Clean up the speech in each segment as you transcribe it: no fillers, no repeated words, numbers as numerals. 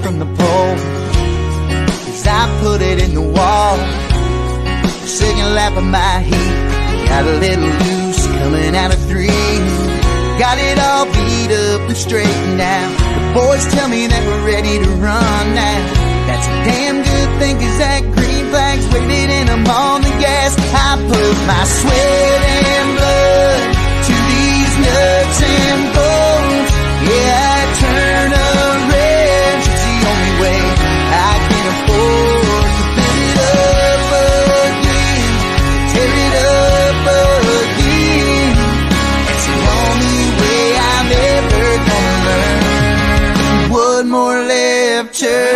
from the pole, 'cause I put it in the wall. Second lap of my heat, got a little loose coming out of 3. Got it all beat up and straightened out. The boys tell me that we're ready to run now. That's a damn good thing, 'cause that green flag's waving and I'm on the gas. I put my sweat and blood to these nuts and bolts. Yeah, I turn a wrench. It's the only way I can afford to fill it up again, tear it up again. It's the only way I'm ever gonna learn. One more left turn.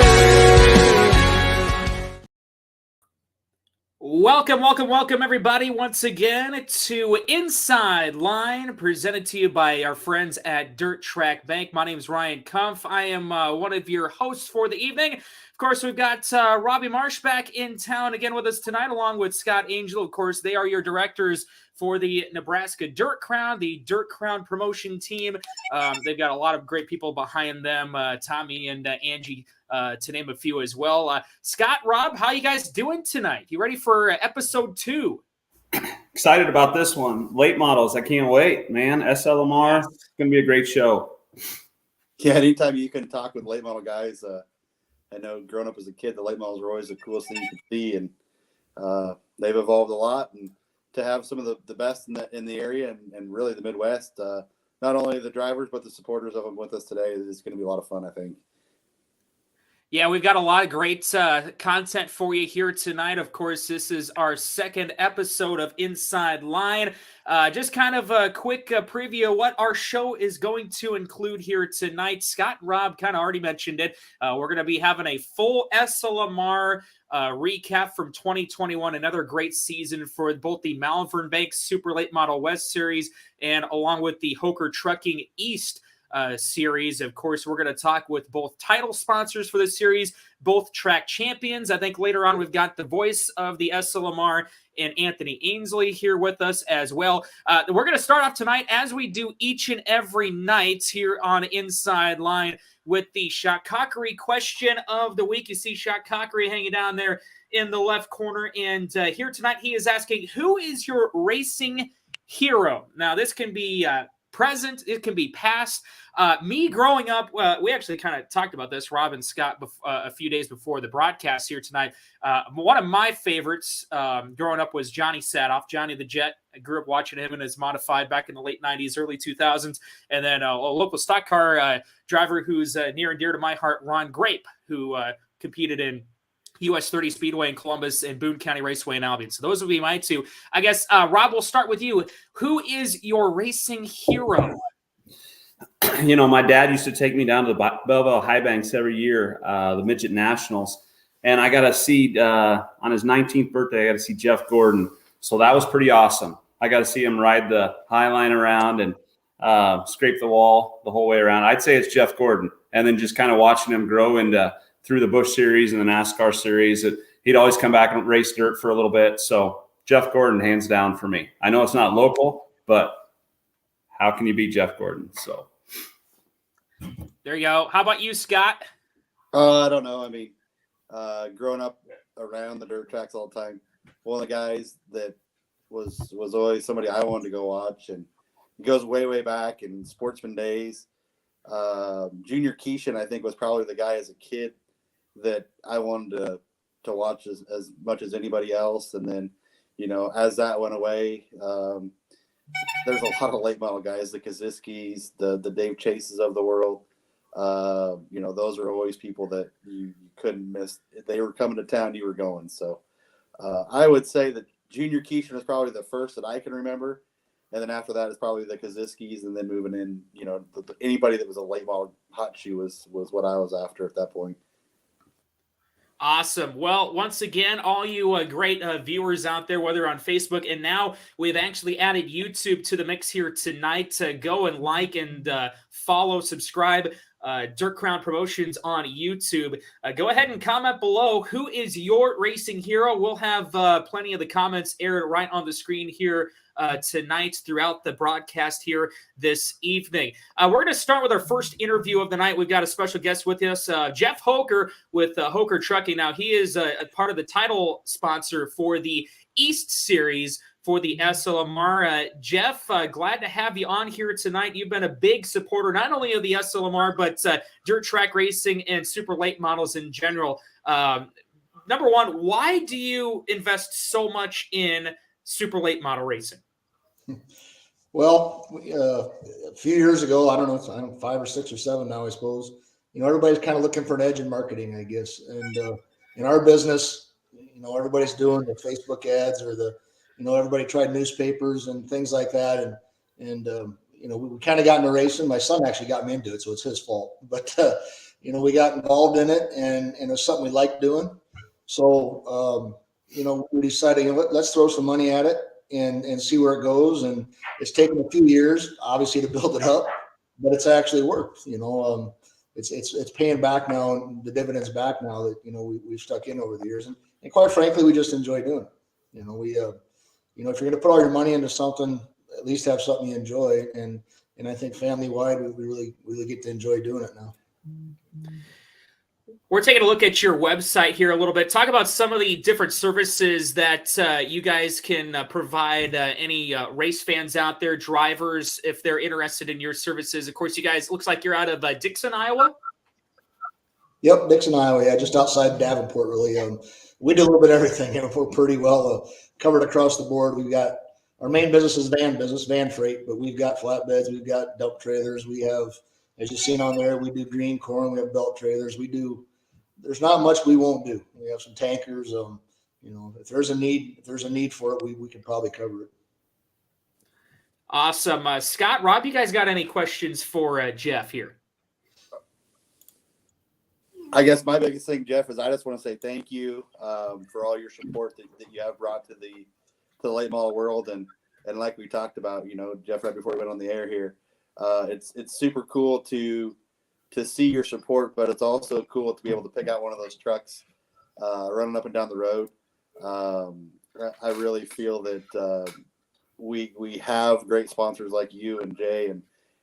Welcome, everybody, once again to Inside Line, presented to you by our friends at Dirt Track Bank. My name is Ryan Kumpf. I am one of your hosts for the evening. Of course, we've got Robbie Marsh back in town again with us tonight, along with Scott Angel. Of course, they are your directors for the Nebraska Dirt Crown, the Dirt Crown promotion team. They've got a lot of great people behind them, Tommy and Angie, to name a few as well. Scott, Rob, how you guys doing tonight? You ready for episode 2? Excited about this one. Late models. I can't wait, man. SLMR. It's going to be a great show. Yeah, anytime you can talk with late model guys, I know growing up as a kid, the late models were always the coolest thing you could see, and they've evolved a lot. And to have some of the best in the area and really the Midwest, not only the drivers but the supporters of them with us today, is going to be a lot of fun, I think. Yeah, we've got a lot of great content for you here tonight. Of course, this is our second episode of Inside Line. Just kind of a quick preview of what our show is going to include here tonight. Scott and Rob kind of already mentioned it. We're going to be having a full SLMR recap from 2021, another great season for both the Malvern Banks Super Late Model West Series and along with the Hoker Trucking East series. Of course, we're going to talk with both title sponsors for the series, both track champions. I think later on we've got the voice of the SLMR and Anthony Ainsley here with us as well. We're going to start off tonight, as we do each and every night here on Inside Line, with the Shot Cockery question of the week. You see Shot Cockery hanging down there in the left corner. And here tonight he is asking, who is your racing hero? Now, this can be present, it can be past. Me growing up, we actually kind of talked about this, Rob and Scott, a few days before the broadcast here tonight. One of my favorites growing up was Johnny Sadoff, Johnny the Jet. I grew up watching him in his modified back in the late 90s, early 2000s. And then a local stock car driver who's near and dear to my heart, Ron Grape, who competed in US 30 Speedway in Columbus and Boone County Raceway in Albion. So those would be my two. I guess, Rob, we'll start with you. Who is your racing hero? You know, my dad used to take me down to the Belleville High Banks every year, the Midget Nationals. And I got to see, on his 19th birthday, I got to see Jeff Gordon. So that was pretty awesome. I got to see him ride the High Line around and scrape the wall the whole way around. I'd say it's Jeff Gordon. And then just kind of watching him grow into through the Busch Series and the NASCAR Series. He'd always come back and race dirt for a little bit. So Jeff Gordon, hands down for me. I know it's not local, but how can you beat Jeff Gordon? So there you go. How about you, Scott? I don't know. I mean, growing up around the dirt tracks all the time, one of the guys that was always somebody I wanted to go watch, and it goes way back in Sportsman days. Junior Keeshan, I think, was probably the guy as a kid that I wanted to watch as much as anybody else. And then, you know, as that went away, there's a lot of late model guys, the Kaziskis, the Dave Chases of the world. You know, those are always people that you couldn't miss. If they were coming to town, you were going. So I would say that Junior Keeshan was probably the first that I can remember. And then after that, it's probably the Kaziskis, and then moving in, you know, anybody that was a late model hot shoe was what I was after at that point. Awesome. Well, once again, all you great viewers out there, whether on Facebook, and now we've actually added YouTube to the mix here tonight. Go and like and follow, subscribe. Dirt Crown Promotions on YouTube. Go ahead and comment below. Who is your racing hero? We'll have plenty of the comments aired right on the screen here tonight throughout the broadcast here this evening. We're going to start with our first interview of the night. We've got a special guest with us, Jeff Hoker with Hoker Trucking. Now, he is a part of the title sponsor for the East Series for the SLMR. Jeff, glad to have you on here tonight. You've been a big supporter not only of the SLMR, but dirt track racing and super late models in general. Number one, why do you invest so much in super late model racing? Well, a few years ago, I don't know, 5 or 6 or 7 now, I suppose. Everybody's kind of looking for an edge in marketing, I guess. And in our business, everybody's doing the Facebook ads or everybody tried newspapers and things like that. And we kind of got into racing. My son actually got me into it, so it's his fault. But, we got involved in it, and it was something we liked doing. So, we decided, let's throw some money at it and see where it goes. And it's taken a few years, obviously, to build it up, but it's actually worked. It's paying back now, and the dividends back now that we've stuck in over the years. And quite frankly, we just enjoy doing it. If you're going to put all your money into something, at least have something you enjoy. And I think family wide, we really get to enjoy doing it now. We're taking a look at your website here a little bit. Talk about some of the different services that you guys can provide any race fans out there, drivers, if they're interested in your services. Of course, you guys, looks like you're out of Dixon, Iowa. Yep, Dixon, Iowa. Yeah, just outside Davenport, really. We do a little bit of everything. We're pretty well covered across the board. We've got our main business is van freight, but we've got flatbeds, we've got dump trailers. We have, as you've seen on there, we do green corn, we have belt trailers. There's not much we won't do. We have some tankers. If there's a need for it, we can probably cover it. Awesome. Scott, Rob, you guys got any questions for Jeff here? I guess my biggest thing, Jeff, is I just want to say thank you for all your support that you have brought to the late model world. And like we talked about, Jeff, right before we went on the air here, it's super cool to see your support, but it's also cool to be able to pick out one of those trucks running up and down the road. I really feel that we have great sponsors like you and Jay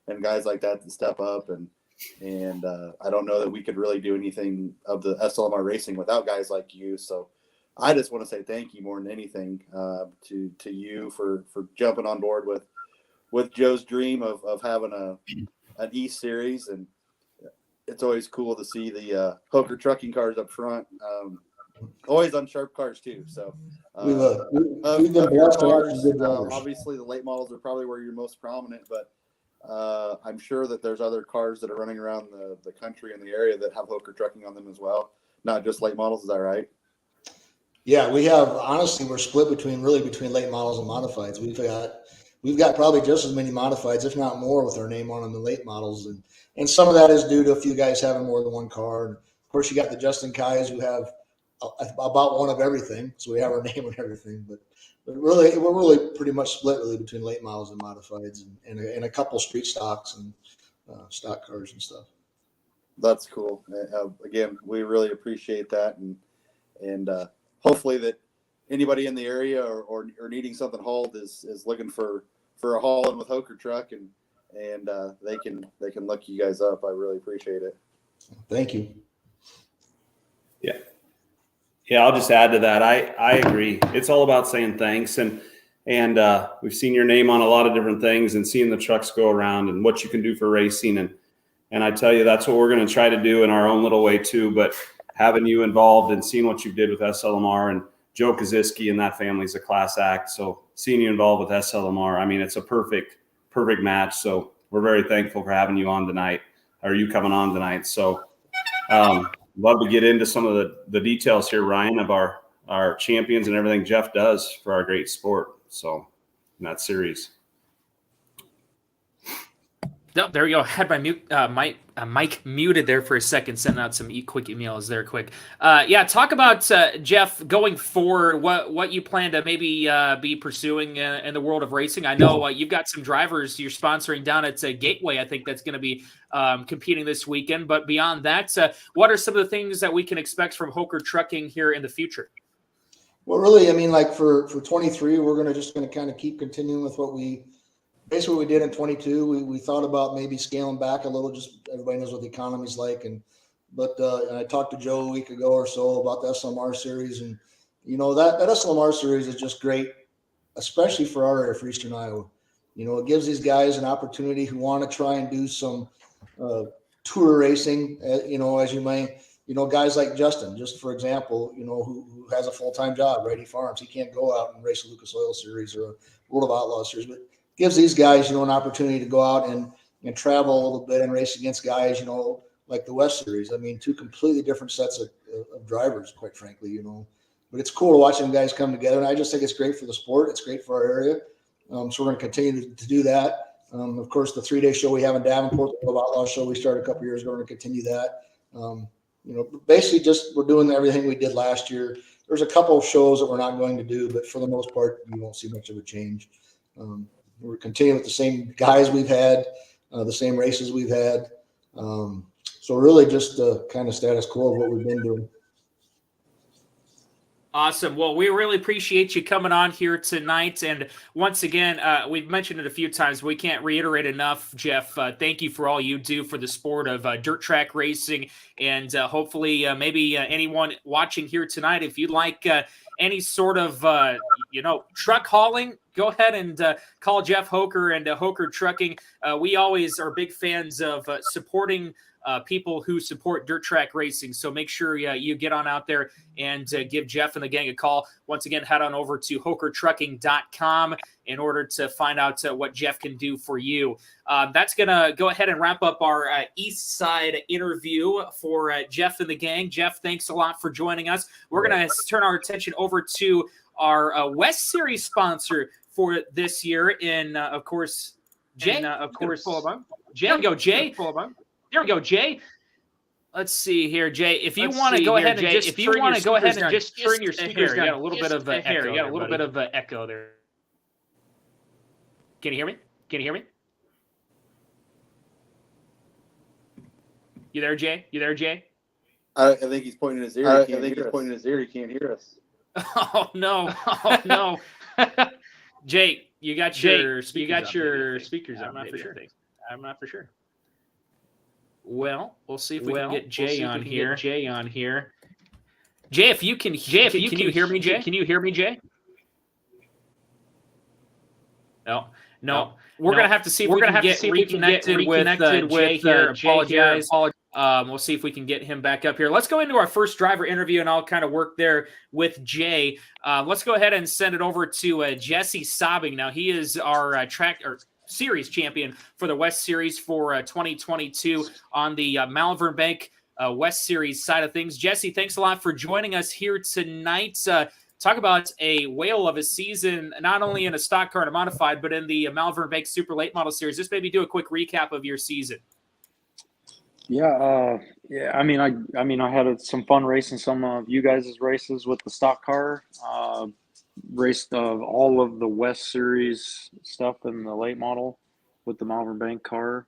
and guys like that to step up, and I don't know that we could really do anything of the SLMR racing without guys like you. So I just want to say thank you more than anything to you for jumping on board with Joe's dream of having an East Series. And it's always cool to see the Hoker Trucking cars up front. Always on sharp cars too. So we've been blessed to have some good drivers. Obviously the late models are probably where you're most prominent, but I'm sure that there's other cars that are running around the country and the area that have Hoker Trucking on them as well. Not just late models. Is that right? Yeah, we have. Honestly, we're split between late models and modifieds. We've got probably just as many modifieds, if not more, with our name on them than late models. And some of that is due to a few guys having more than one car. And of course, you got the Justin Kais who have about one of everything. So we have our name on everything. But really, we're really pretty much split really between late models and modifieds and a couple street stocks and stock cars and stuff. That's cool. Again, we really appreciate that. And hopefully that anybody in the area or needing something hauled is looking for a haul-in with Hoker Truck, and they can look you guys up. I really appreciate it. Thank you. Yeah, I'll just add to that. I agree. It's all about saying thanks, and we've seen your name on a lot of different things, and seeing the trucks go around and what you can do for racing, and I tell you that's what we're going to try to do in our own little way too. But having you involved and seeing what you did with SLMR, and Joe Koziski and that family is a class act. So seeing you involved with SLMR, I mean, it's a perfect match. So we're very thankful for having you on tonight, or you coming on tonight. So love to get into some of the details here, Ryan, of our champions and everything Jeff does for our great sport. So in that series. No, there you go. Had my mic muted there for a second. Sending out some quick emails there, quick. Yeah, talk about Jeff going forward. What you plan to maybe be pursuing in the world of racing. I know you've got some drivers you're sponsoring down at Gateway. I think that's going to be competing this weekend. But beyond that, what are some of the things that we can expect from Hoker Trucking here in the future? Well, really, I mean, like for 23, we're just going to kind of keep continuing with what we did in 22. We thought about maybe scaling back a little. Just everybody knows what the economy's like, and I talked to Joe a week ago or so about the SLMR series, and that SLMR series is just great, especially for our area, for Eastern Iowa. It gives these guys an opportunity who want to try and do some tour racing. As you may. Guys like Justin, just for example, who has a full-time job, right? He farms. He can't go out and race a Lucas Oil Series or a World of Outlaws Series, but gives these guys, an opportunity to go out and travel a little bit and race against guys, like the West Series. I mean, two completely different sets of drivers, quite frankly, But it's cool to watch them guys come together, and I just think it's great for the sport. It's great for our area. So we're going to continue to do that. Of course, the 3-day show we have in Davenport, the World of Outlaws show we started a couple years ago, we're going to continue that. Basically just we're doing everything we did last year. There's a couple of shows that we're not going to do, but for the most part, you won't see much of a change. We're continuing with the same guys we've had, the same races we've had. So really just kind of status quo of what we've been doing. Awesome. Well, we really appreciate you coming on here tonight. And once again, we've mentioned it a few times. We can't reiterate enough, Jeff. Thank you for all you do for the sport of dirt track racing. And hopefully maybe anyone watching here tonight, if you'd like any sort of, truck hauling, go ahead and call Jeff Hoker and Hoker Trucking. We always are big fans of supporting people who support dirt track racing. So make sure you get on out there and give Jeff and the gang a call. Once again, head on over to hokertrucking.com in order to find out what Jeff can do for you. That's going to go ahead and wrap up our East Side interview for Jeff and the gang. Jeff, thanks a lot for joining us. We're going to turn our attention over to our West Series sponsor for this year in, of course, Jay. Jay. There we go, Jay. There we go, Jay. Let's see here, Jay. If you want to go ahead and just turn your speakers down. You got a little bit of echo. You got a little bit of echo there. Can you hear me? Can you hear me? You there, Jay? You there, Jay? I think he's pointing his ear. He can't hear us. Oh no! Oh no! Jay, you got your speakers up. I'm not for sure. Well, we'll see if we can get Jay on here. Jay, if you can hear me, Jay? Can you hear me, Jay? No. We're gonna have to see if we can get reconnected with Jay here. Apologize. We'll see if we can get him back up here. Let's go into our first driver interview, and I'll kind of work there with Jay. Let's go ahead and send it over to Jesse Sobbing. Now, he is our series champion for the West Series for 2022 on the Malvern Bank West Series side of things. Jesse, thanks a lot for joining us here tonight. Talk about a whale of a season, not only in a stock car and a modified, but in the Malvern Bank Super Late Model Series. Just maybe do a quick recap of your season. Yeah. I mean, I had some fun racing some of you guys' races with the stock car. Raced all of the West Series stuff in the late model with the Malvern Bank car.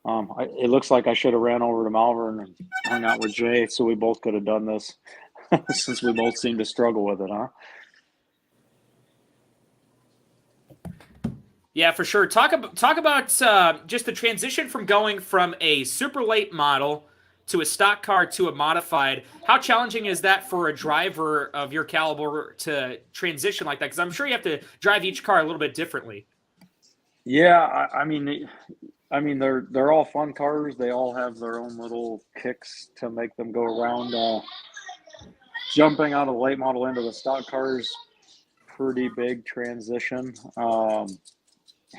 It looks like I should have ran over to Malvern and hung out with Jay, so we both could have done this since we both seem to struggle with it, huh? Yeah, for sure. Talk about just the transition from going from a super late model to a stock car to a modified. How challenging is that for a driver of your caliber to transition like that? Because I'm sure you have to drive each car a little bit differently. Yeah, I mean, they're all fun cars. They all have their own little kicks to make them go around. Jumping out of the late model into the stock cars, pretty big transition.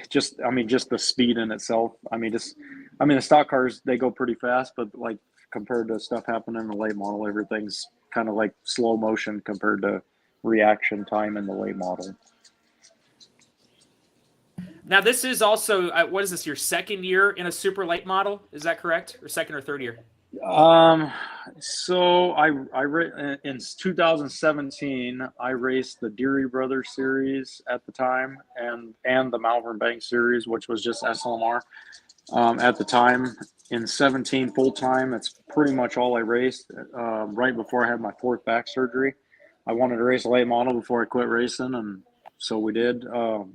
Just the speed in itself. The stock cars, they go pretty fast, but like compared to stuff happening in the late model, everything's kind of like slow motion compared to reaction time in the late model. Now, this is also, what is this, your second year in a super late model? Is that correct? Or second or third year? So in 2017, I raced the Deary Brothers series at the time and the Malvern Bank series, which was just SLMR. At the time in 17 full time, that's pretty much all I raced. Right before I had my 4th back surgery, I wanted to race a late model before I quit racing, and so we did.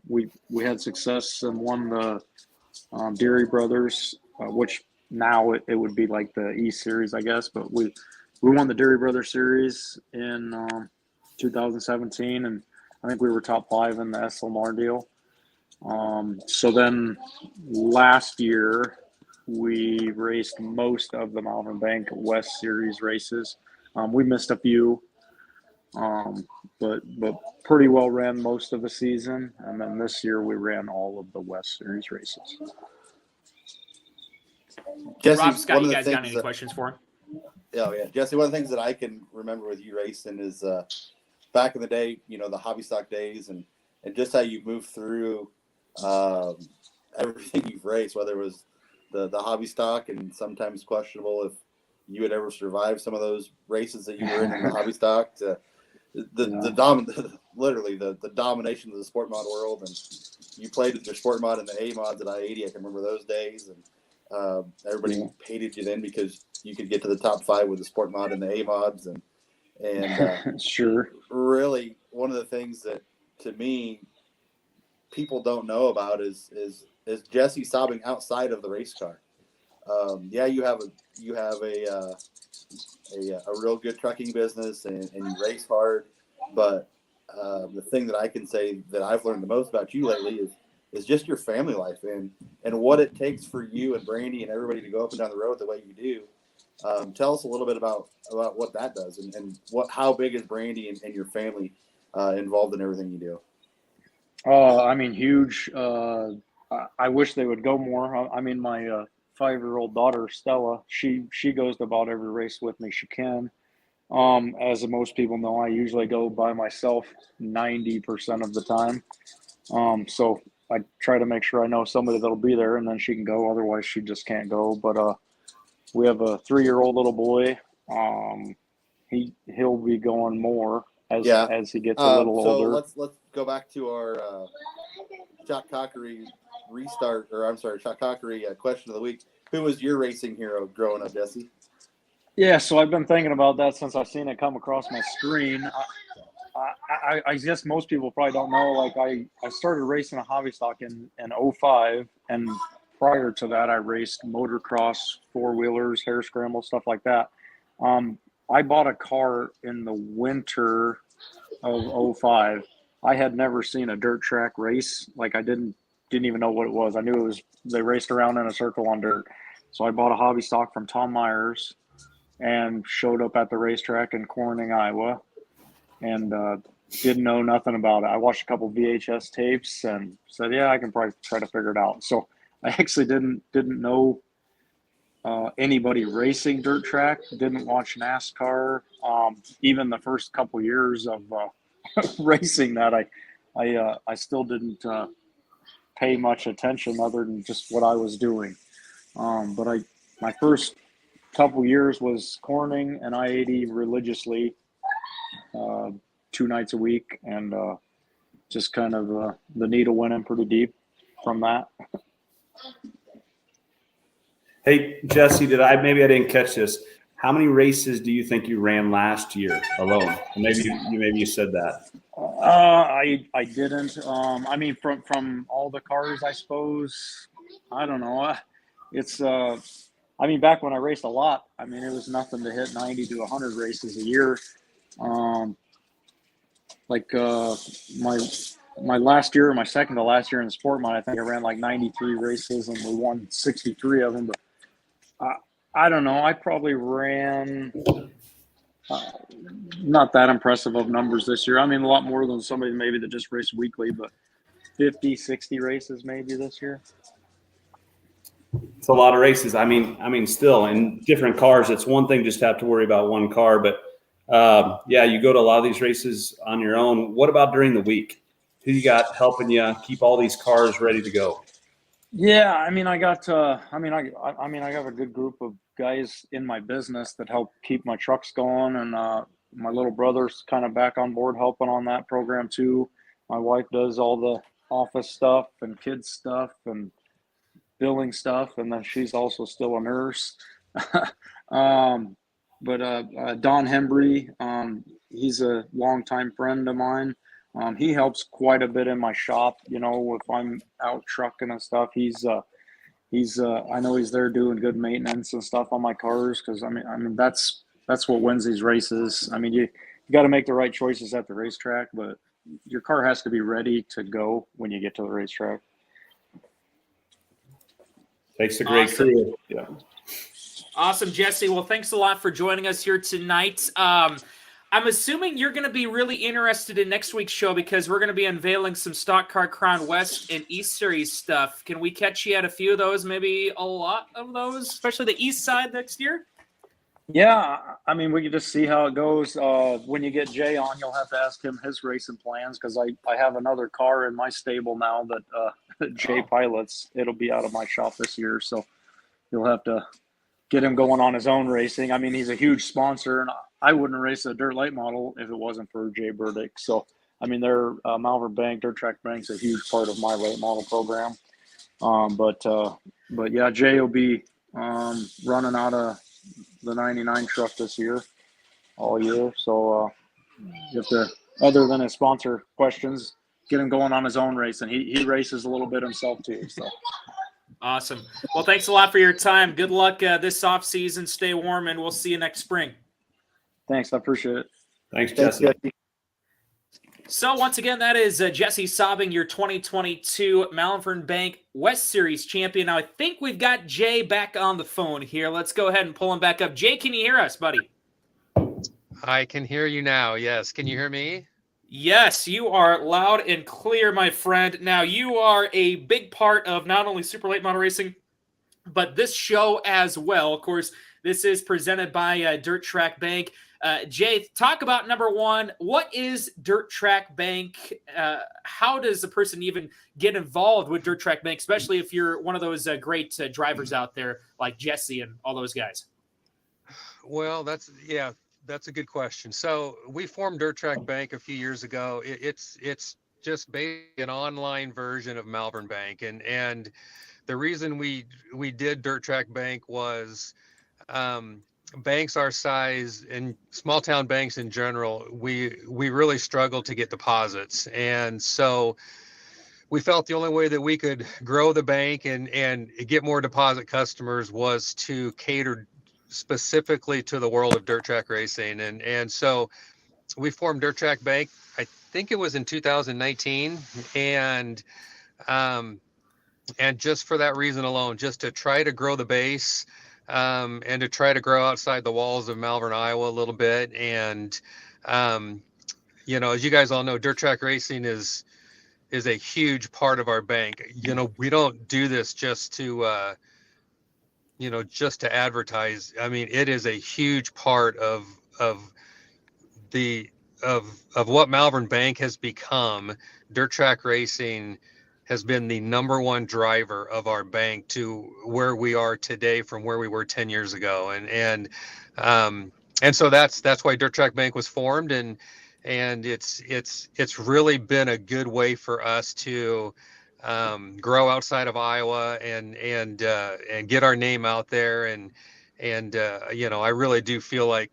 We had success and won the Deary Brothers, which now it would be like the E series, I guess. But we won the Deary Brothers series in 2017, and I think we were top 5 in the SLMR deal. So then last year we raced most of the Malvern Bank West Series races. We missed a few, but pretty well ran most of the season. And then this year we ran all of the West Series races. Jesse, Rob, Scott, one of you the guys got things any questions for him? Oh yeah, Jesse. One of the things that I can remember with you racing is back in the day, the hobby stock days, and just how you moved through everything you've raced, whether it was the hobby stock, and sometimes questionable if you would ever survive some of those races that you were in the hobby stock. To literally the domination of the sport mod world, and you played with your sport mod and the A mods at I-80. I can remember those days, and everybody hated you then because you could get to the top 5 with the sport mod and the A mods, and Sure. Really, one of the things that to me people don't know about is Jesse sobbing outside of the race car. You have a real good trucking business, and you race hard, but the thing that I can say that I've learned the most about you lately is just your family life and what it takes for you and Brandy and everybody to go up and down the road the way you do. Tell us a little bit about what that does, and how big is Brandy and your family involved in everything you do? I mean, huge. I wish they would go more. I mean, my 5-year-old daughter, Stella, she goes to about every race with me she can. As most people know, I usually go by myself 90% of the time. So I try to make sure I know somebody that'll be there, and then she can go. Otherwise, she just can't go. But we have a 3-year-old little boy. He'll be going more as he gets a little older. Let's go back to our Shock Cockery restart, or I'm sorry, Shock Cockery question of the week. Who was your racing hero growing up, Jesse? Yeah, so I've been thinking about that since I've seen it come across my screen. I guess most people probably don't know. Like I started racing a hobby stock in 05, and prior to that, I raced motocross, 4-wheelers, hare scramble, stuff like that. I bought a car in the winter of 05. I had never seen a dirt track race. Like I didn't even know what it was. I knew they raced around in a circle on dirt. So I bought a hobby stock from Tom Myers and showed up at the racetrack in Corning, Iowa, and didn't know nothing about it. I watched a couple VHS tapes and said, yeah, I can probably try to figure it out. So I actually didn't know anybody racing dirt track, didn't watch NASCAR. Even the first couple years of racing that, I still didn't pay much attention other than just what I was doing. But my first couple years was Corning and I-80 religiously, 2 nights a week, and just kind of the needle went in pretty deep from that. Hey, Jesse, maybe I didn't catch this. How many races do you think you ran last year alone? Maybe you said that. I didn't. I mean, from all the cars, I suppose. I don't know. It's I mean, back when I raced a lot, I mean, it was nothing to hit 90 to 100 races a year. My last year, my second to last year in the sport mod, I think I ran like 93 races and we won 63 of them. But I don't know. I probably ran not that impressive of numbers this year. I mean, a lot more than somebody maybe that just raced weekly, but 50, 60 races maybe this year. It's a lot of races. I mean, still in different cars, it's one thing just to have to worry about one car, but you go to a lot of these races on your own. What about during the week? who you got helping you keep all these cars ready to go? Yeah, I mean, I got, I have a good group of guys in my business that help keep my trucks going, and my little brother's kind of back on board helping on that program too. My wife does all the office stuff and kids stuff and billing stuff, and then she's also still a nurse. Don Hembry, he's a longtime friend of mine. He helps quite a bit in my shop. You know, if I'm out trucking and stuff, he's I know he's there doing good maintenance and stuff on my cars. Cause I mean, that's what wins these races. I mean, you got to make the right choices at the racetrack, but your car has to be ready to go when you get to the racetrack. Takes a great crew. Yeah. Awesome, Jesse. Well, thanks a lot for joining us here tonight. I'm assuming you're going to be really interested in next week's show because we're going to be unveiling some Stock Car Crown West and East Series stuff. Can we catch you at a few of those, maybe a lot of those, especially the East side next year? Yeah, I mean, we can just see how it goes. When you get Jay on, you'll have to ask him his racing plans because I have another car in my stable now that Jay pilots. It'll be out of my shop this year, so you'll have to get him going on his own racing. I mean, he's a huge sponsor, and I wouldn't race a dirt late model if it wasn't for Jay Burdick. So, I mean, Malvern Bank, Dirt Track Bank's a huge part of my late model program. But yeah, Jay will be running out of the 99 truck this year, all year. So you have to, other than his sponsor questions, get him going on his own race, and he races a little bit himself too. So. Awesome. Well, thanks a lot for your time. Good luck this off season. Stay warm, and we'll see you next spring. Thanks. I appreciate it. Thanks, Jesse. So once again, that is Jesse Saubing, your 2022 Malvern Bank West Series champion. Now, I think we've got Jay back on the phone here. Let's go ahead and pull him back up. Jay, can you hear us, buddy? I can hear you now. Yes. Can you hear me? Yes, you are loud and clear, my friend. Now, you are a big part of not only Super Late Model Racing, but this show as well. Of course, this is presented by Dirt Track Bank. Jay, talk about number one. What is Dirt Track Bank? How does a person even get involved with Dirt Track Bank, especially if you're one of those great drivers out there like Jesse and all those guys? Well, that's a good question. So we formed Dirt Track Bank a few years ago. It's just basically an online version of Malvern Bank, and the reason we did Dirt Track Bank was banks our size and small town banks in general, we really struggled to get deposits. And so we felt the only way that we could grow the bank and get more deposit customers was to cater specifically to the world of dirt track racing. And so we formed Dirt Track Bank, I think it was in 2019. And just for that reason alone, just to try to grow the base, and to try to grow outside the walls of Malvern, Iowa a little bit. And, as you guys all know, dirt track racing is a huge part of our bank. We don't do this just to, just to advertise. I mean, it is a huge part of what Malvern Bank has become. Dirt track racing has been the number one driver of our bank to where we are today from where we were 10 years ago. And so that's why Dirt Track Bank was formed. And it's really been a good way for us to grow outside of Iowa and get our name out there. And I really do feel like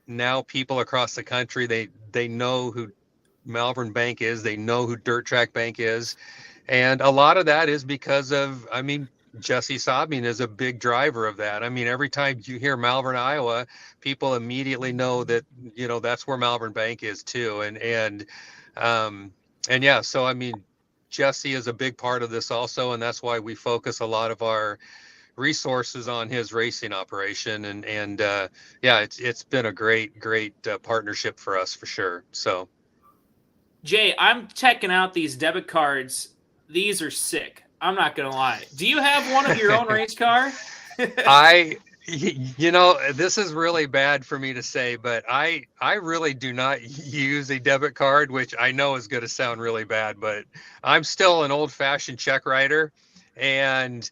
now people across the country, they know who Malvern Bank is. They know who Dirt Track Bank is. And a lot of that is because of, Jesse Saubing is a big driver of that. I mean, every time you hear Malvern, Iowa, people immediately know that, that's where Malvern Bank is too. And yeah, so, Jesse is a big part of this also. And that's why we focus a lot of our resources on his racing operation. And yeah, it's been a great partnership for us for sure. So. Jay, I'm checking out these debit cards. These are sick. I'm not going to lie. Do you have one of your own race car? You know, this is really bad for me to say, but I really do not use a debit card, which I know is going to sound really bad, but I'm still an old-fashioned check writer, and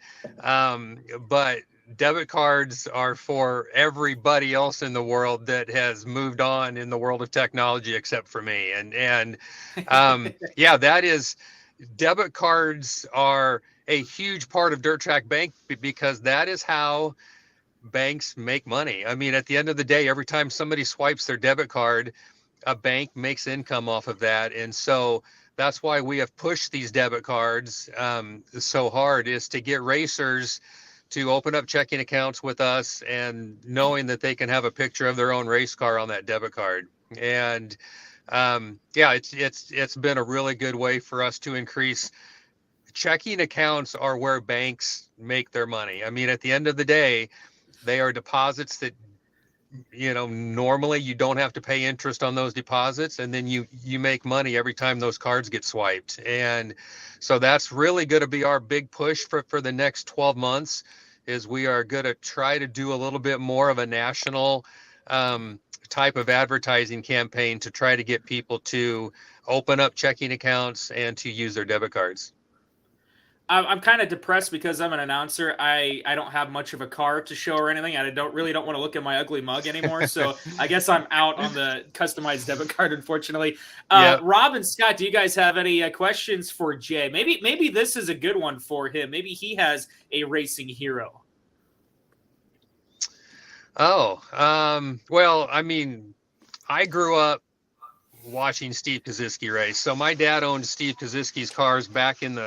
but debit cards are for everybody else in the world that has moved on in the world of technology except for me, and yeah, that is, debit cards are a huge part of Dirt Track Bank because that is how banks make money. I mean, at the end of the day, every time somebody swipes their debit card, a bank makes income off of that. And so that's why we have pushed these debit cards so hard, is to get racers to open up checking accounts with us and knowing that they can have a picture of their own race car on that debit card. And yeah, it's been a really good way for us to increase. Checking accounts are where banks make their money. I mean, at the end of the day, they are deposits that, normally you don't have to pay interest on those deposits, and then you make money every time those cards get swiped. And so that's really going to be our big push for the next 12 months, is we are going to try to do a little bit more of a national type of advertising campaign to try to get people to open up checking accounts and to use their debit cards. I'm kind of depressed because I'm an announcer. I don't have much of a car to show or anything. I don't want to look at my ugly mug anymore. So I guess I'm out on the customized debit card, unfortunately. Yep. Rob and Scott, do you guys have any questions for Jay? Maybe this is a good one for him. Maybe he has a racing hero. Oh, well, I mean, I grew up watching Steve Koziski race. So my dad owned Steve Koziski's cars back in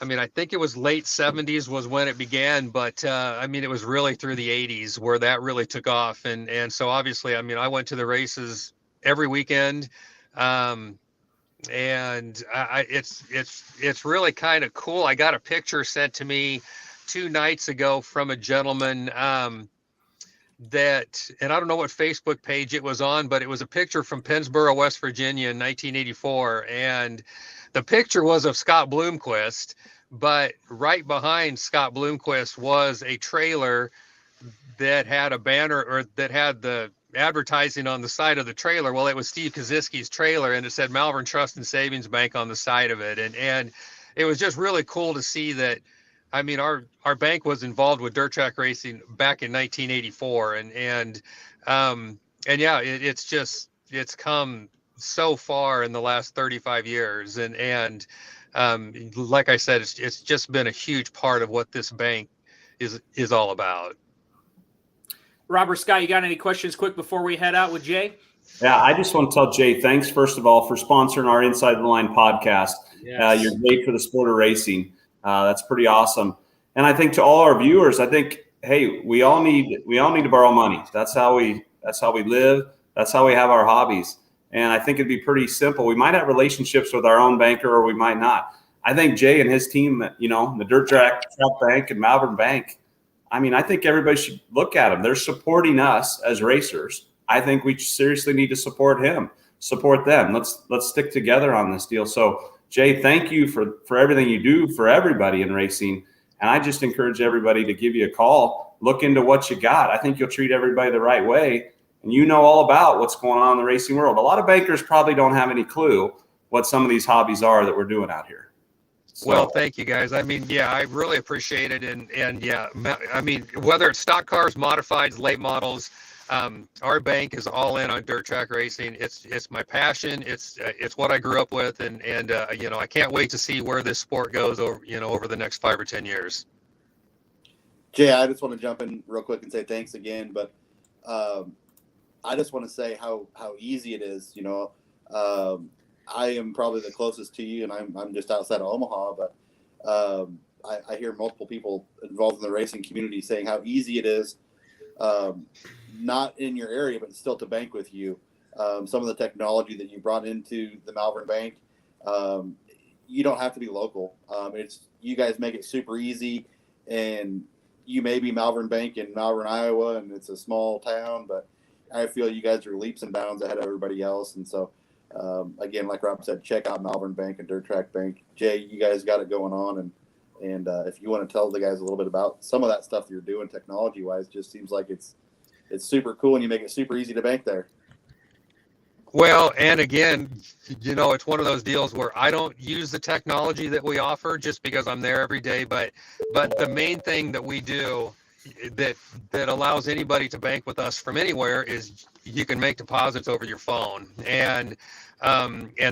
I think it was late 70s was when it began, but it was really through the 80s where that really took off. And so obviously, I went to the races every weekend. And it's really kind of cool. I got a picture sent to me 2 nights ago from a gentleman and I don't know what Facebook page it was on, but it was a picture from Pennsboro, West Virginia in 1984. And the picture was of Scott Bloomquist, but right behind Scott Bloomquist was a trailer that had a banner, or that had the advertising on the side of the trailer. Well, it was Steve Koziski's trailer, and it said Malvern Trust and Savings Bank on the side of it. And it was just really cool to see that. Our bank was involved with dirt track racing back in 1984, and yeah, it's come so far in the last 35 years, and like I said, it's just been a huge part of what this bank is all about. Robert, Scott, you got any questions quick before we head out with Jay? Yeah, I just want to tell Jay, thanks first of all for sponsoring our Inside the Line podcast. Yes. You're great for the sport of racing. That's pretty awesome. And I think to all our viewers, I think, hey, we all need to borrow money. That's how we live. That's how we have our hobbies. And I think it'd be pretty simple. We might have relationships with our own banker, or we might not. I think Jay and his team, the Dirt Track Bank and Malvern Bank, I think everybody should look at them. They're supporting us as racers. I think we seriously need to support them. Let's stick together on this deal. So Jay, thank you for everything you do for everybody in racing. And I just encourage everybody to give you a call, look into what you got. I think you'll treat everybody the right way. And you know all about what's going on in the racing world. A lot of bankers probably don't have any clue what some of these hobbies are that we're doing out here. So. Well, thank you guys. I really appreciate it. And yeah, whether it's stock cars, modifieds, late models, our bank is all in on dirt track racing. It's my passion. It's what I grew up with, and I can't wait to see where this sport goes over the next 5 or 10 years. Jay, I just want to jump in real quick and say thanks again, but I just want to say how easy it is. I am probably the closest to you, and I'm just outside of Omaha, but I hear multiple people involved in the racing community saying how easy it is. Not in your area, but still to bank with you. Some of the technology that you brought into the Malvern Bank, you don't have to be local. You guys make it super easy, and you may be Malvern Bank in Malvern, Iowa, and it's a small town, but I feel you guys are leaps and bounds ahead of everybody else. And so, again, like Rob said, check out Malvern Bank and Dirt Track Bank. Jay, you guys got it going on, and And if you want to tell the guys a little bit about some of that stuff you're doing technology wise, just seems like it's super cool and you make it super easy to bank there. Well, and again, it's one of those deals where I don't use the technology that we offer just because I'm there every day. But the main thing that we do that allows anybody to bank with us from anywhere is you can make deposits over your phone, and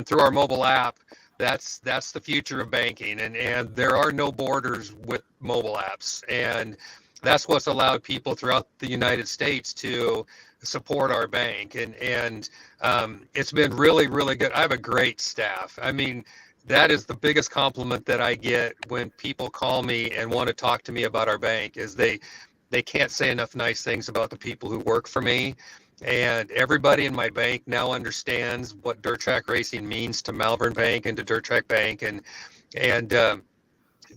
through our mobile app. That's the future of banking, and there are no borders with mobile apps, and that's what's allowed people throughout the United States to support our bank, and it's been really, really good. I have a great staff. I mean, that is the biggest compliment that I get when people call me and want to talk to me about our bank is they can't say enough nice things about the people who work for me. And everybody in my bank now understands what Dirt Track Racing means to Malvern Bank and to Dirt Track Bank, and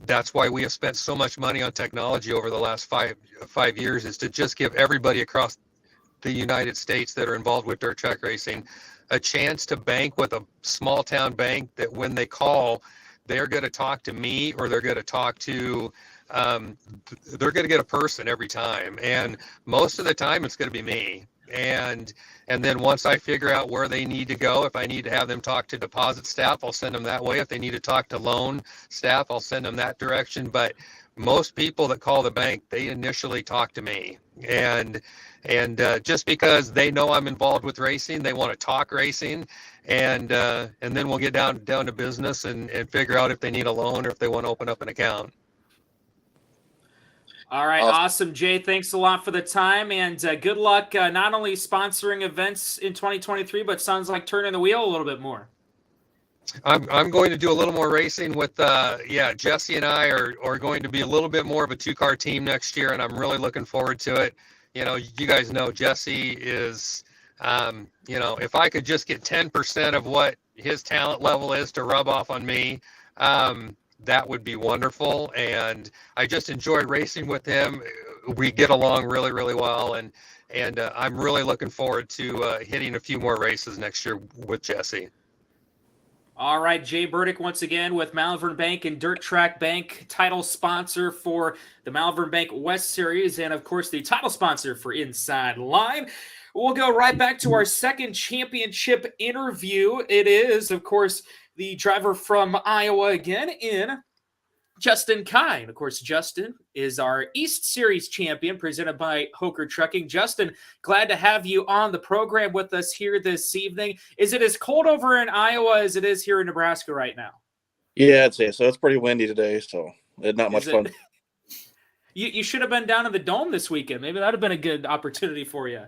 that's why we have spent so much money on technology over the last five years, is to just give everybody across the United States that are involved with Dirt Track Racing a chance to bank with a small town bank that when they call, they're going to talk to me or they're going to talk to they're going to get a person every time, and most of the time it's going to be me. And then once I figure out where they need to go, if I need to have them talk to deposit staff, I'll send them that way. If they need to talk to loan staff, I'll send them that direction. But most people that call the bank, they initially talk to me, and just because they know I'm involved with racing, they want to talk racing, and then we'll get down to business and figure out if they need a loan or if they want to open up an account. All right, awesome, Jay. Thanks a lot for the time, and good luck not only sponsoring events in 2023, but sounds like turning the wheel a little bit more. I'm going to do a little more racing with Jesse and I are going to be a little bit more of a two-car team next year, and I'm really looking forward to it. You guys know Jesse is if I could just get 10% of what his talent level is to rub off on me, that would be wonderful. And I just enjoy racing with him. We get along really, really well. And I'm really looking forward to hitting a few more races next year with Jesse. All right, Jay Burdick once again with Malvern Bank and Dirt Track Bank, title sponsor for the Malvern Bank West Series, and of course the title sponsor for Inside Line. We'll go right back to our second championship interview. It is, of course, the driver from Iowa again in Justin Kine. Of course, Justin is our East Series champion presented by Hoker Trucking. Justin, glad to have you on the program with us here this evening. Is it as cold over in Iowa as it is here in Nebraska right now? Yeah, I'd say so. It's pretty windy today, so it's not much fun. You should have been down in the Dome this weekend. Maybe that would have been a good opportunity for you.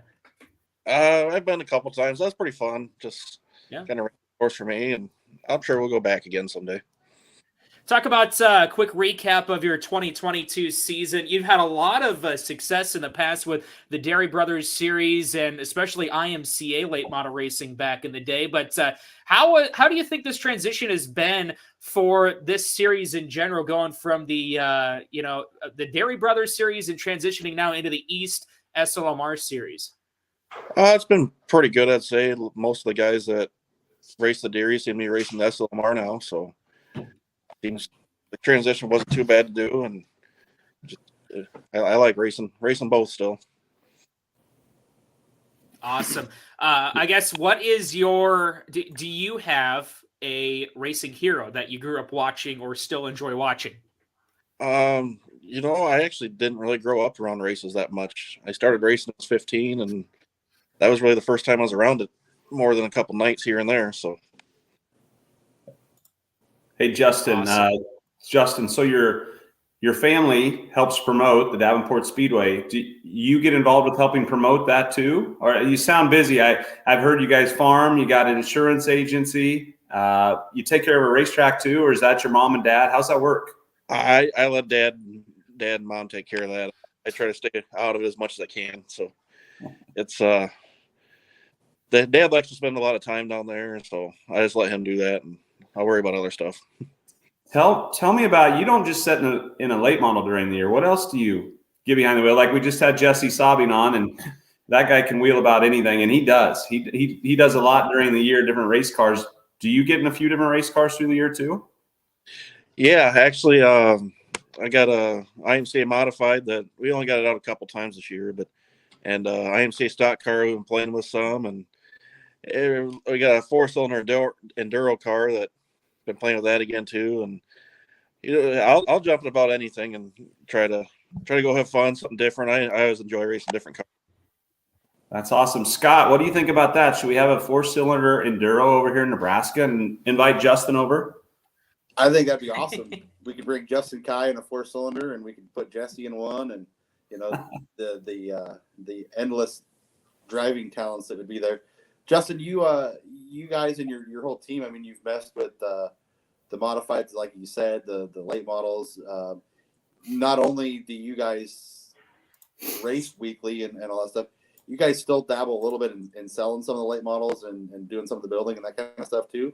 I've been a couple times. That's pretty fun. Just kind of course for me, and I'm sure we'll go back again someday. Talk about a quick recap of your 2022 season. You've had a lot of success in the past with the Dairy Brothers Series and especially IMCA late model racing back in the day. But how do you think this transition has been for this series in general, going from the the Dairy Brothers Series and transitioning now into the East SLMR Series? It's been pretty good, I'd say. Most of the guys that race the Dairy seem to be racing the SLMR now, so seems the transition wasn't too bad to do, and just, I like racing both still. Awesome. I guess what is your do you have a racing hero that you grew up watching or still enjoy watching? I actually didn't really grow up around races that much. I started racing when I was 15, and that was really the first time I was around it more than a couple nights here and there. So hey, Justin, awesome. Justin, so your family helps promote the Davenport Speedway. Do you get involved with helping promote that too? Or you sound busy. I've heard you guys farm, you got an insurance agency, you take care of a racetrack too, or is that your mom and dad? How's that work? I let dad and mom take care of that. I try to stay out of it as much as I can. So it's the dad likes to spend a lot of time down there, so I just let him do that, and I'll worry about other stuff. Tell me about, you don't just sit in a late model during the year. What else do you get behind the wheel? Like we just had Jesse Sabin on, and that guy can wheel about anything, and he does. He does a lot during the year, different race cars. Do you get in a few different race cars through the year too? Yeah, actually, I got a IMCA modified that we only got it out a couple times this year, and IMCA stock car we've been playing with some, and we got a 4-cylinder enduro car that been playing with that again too. And I'll jump in about anything and try to go have fun, something different. I always enjoy racing different cars. That's awesome. Scott, what do you think about that? Should we have a 4-cylinder enduro over here in Nebraska and invite Justin over? I think that'd be awesome. We could bring Justin Kai in a 4-cylinder, and we could put Jesse in one, and the endless driving talents that would be there. Justin, you guys and your whole team. I mean, you've messed with the modifieds, like you said, the late models. Not only do you guys race weekly and all that stuff, you guys still dabble a little bit in selling some of the late models and doing some of the building and that kind of stuff too?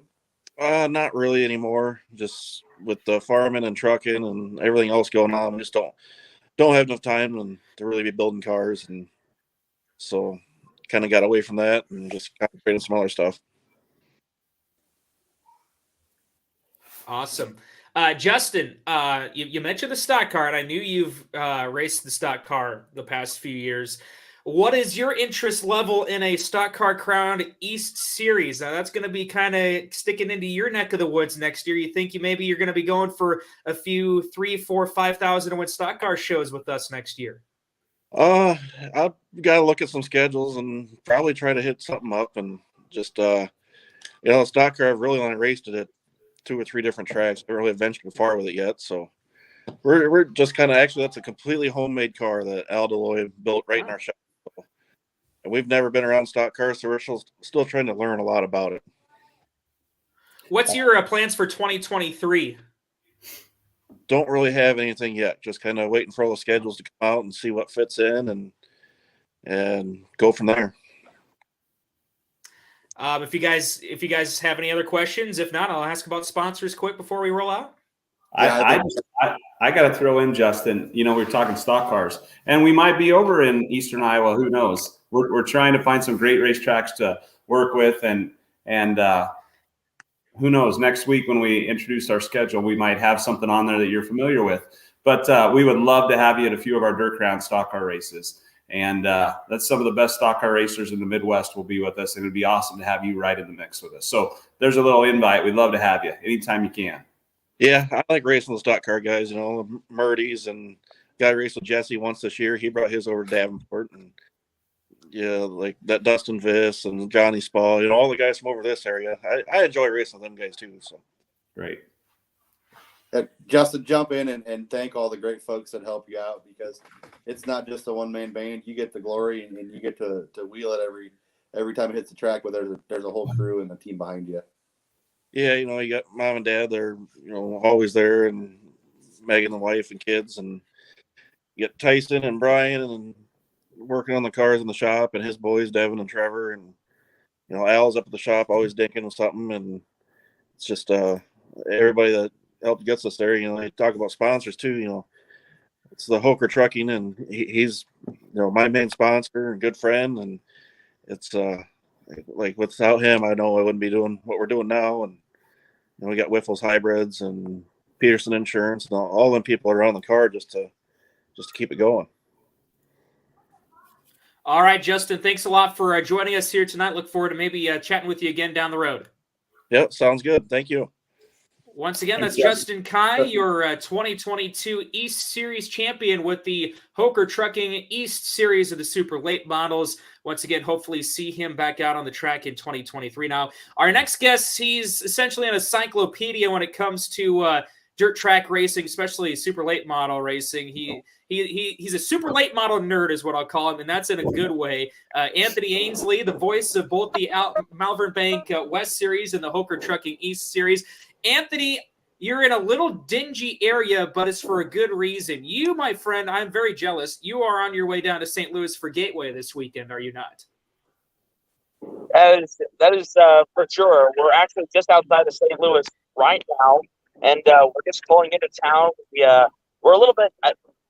Not really anymore. Just with the farming and trucking and everything else going on, we just don't have enough time to really be building cars, and so kind of got away from that and just concentrated on some other stuff. Awesome. Justin, you mentioned the stock car, and I knew you've raced the stock car the past few years. What is your interest level in a Stock Car Crown East Series? Now, that's going to be kind of sticking into your neck of the woods next year. You think you're going to be going for a few 3,000, 4,000, 5,000 to win stock car shows with us next year? I've got to look at some schedules and probably try to hit something up, and just stock car, I've really only raced it at 2 or 3 different tracks. I haven't really ventured far with it yet, so we're just kind of, actually, that's a completely homemade car that Al Deloy built right in our shop. And we've never been around stock cars, so we're still trying to learn a lot about it. What's your plans for 2023? Don't really have anything yet. Just kind of waiting for all the schedules to come out and see what fits in, and go from there. If you guys have any other questions, if not, I'll ask about sponsors quick before we roll out. I got to throw in, Justin, we're talking stock cars, and we might be over in Eastern Iowa. Who knows? We're trying to find some great racetracks to work with, and who knows, next week when we introduce our schedule, we might have something on there that you're familiar with. But we would love to have you at a few of our Dirt Crown stock car races. And that's some of the best stock car racers in the Midwest will be with us. And it'd be awesome to have you right in the mix with us. So there's a little invite. We'd love to have you anytime you can. Yeah, I like racing the stock car guys, the Murdy's, and guy raced with Jesse once this year. He brought his over to Davenport, and like that Dustin Viss and Johnny Spall, all the guys from over this area. I enjoy racing with them guys too. So great. Justin, jump in and thank all the great folks that help you out, because it's not just a one-man band. You get the glory, and you get to wheel it every time it hits the track, but there's a whole crew and a team behind you. Yeah, you got mom and dad. They're always there, and Megan, the wife, and kids, and you get Tyson and Brian, and working on the cars in the shop, and his boys, Devin and Trevor, and Al's up at the shop always dinking with something, and it's just everybody that helped gets us there. They talk about sponsors too. It's the Hoker Trucking, and he's my main sponsor and good friend, and it's like without him, I know I wouldn't be doing what we're doing now. And we got Whiffles Hybrids and Peterson Insurance, and all them people are on the car just to keep it going. All right, Justin, thanks a lot for joining us here tonight. Look forward to maybe chatting with you again down the road. Yep, sounds good. Thank you. Once again, that's Justin Kai, your 2022 East Series champion with the Hoker Trucking East Series of the Super Late Models. Once again, hopefully see him back out on the track in 2023. Now, our next guest, he's essentially an encyclopedia when it comes to dirt track racing, especially super late model racing. He's a super late model nerd is what I'll call him, and that's in a good way. Anthony Ainsley, the voice of both the Malvern Bank West Series and the Hoker Trucking East Series. Anthony, you're in a little dingy area, but it's for a good reason. You, my friend, I'm very jealous. You are on your way down to St. Louis for Gateway this weekend, are you not? That is for sure. We're actually just outside of St. Louis right now, and we're just pulling into town. We're a little bit,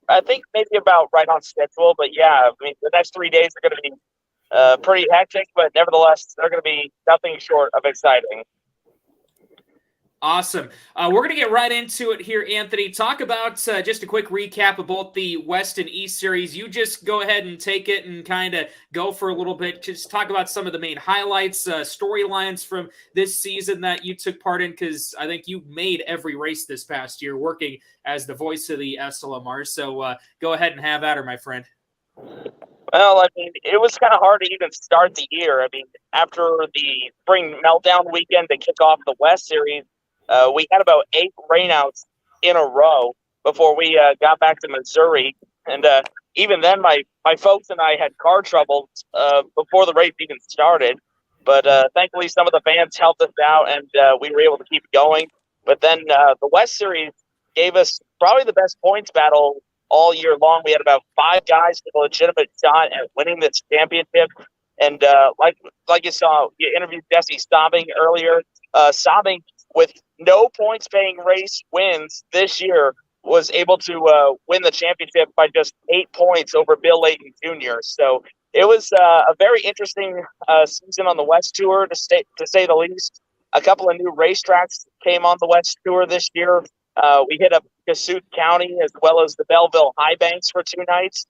I think, maybe about right on schedule, but yeah, the next 3 days are going to be pretty hectic, but nevertheless, they're going to be nothing short of exciting. Awesome. We're going to get right into it here, Anthony. Talk about just a quick recap of both the West and East series. You just go ahead and take it and kind of go for a little bit. Just talk about some of the main highlights, storylines from this season that you took part in, because I think you made every race this past year working as the voice of the SLMR. So go ahead and have at her, my friend. Well, I mean, it was kind of hard to even start the year. I mean, after the spring meltdown weekend to kick off the West series, we had about 8 rainouts in a row before we got back to Missouri. And even then, my folks and I had car trouble before the race even started. But thankfully, some of the fans helped us out, and we were able to keep going. But then the West series gave us probably the best points battle all year long. We had about 5 guys with a legitimate shot at winning this championship. And like you saw, you interviewed Jesse Staubing earlier. Staubing, with no points-paying race wins this year, was able to win the championship by just 8 points over Bill Layton Jr. So it was a very interesting season on the West Tour, to say the least. A couple of new racetracks came on the West Tour this year. We hit up Cassuth County as well as the Belleville High Banks for 2 nights.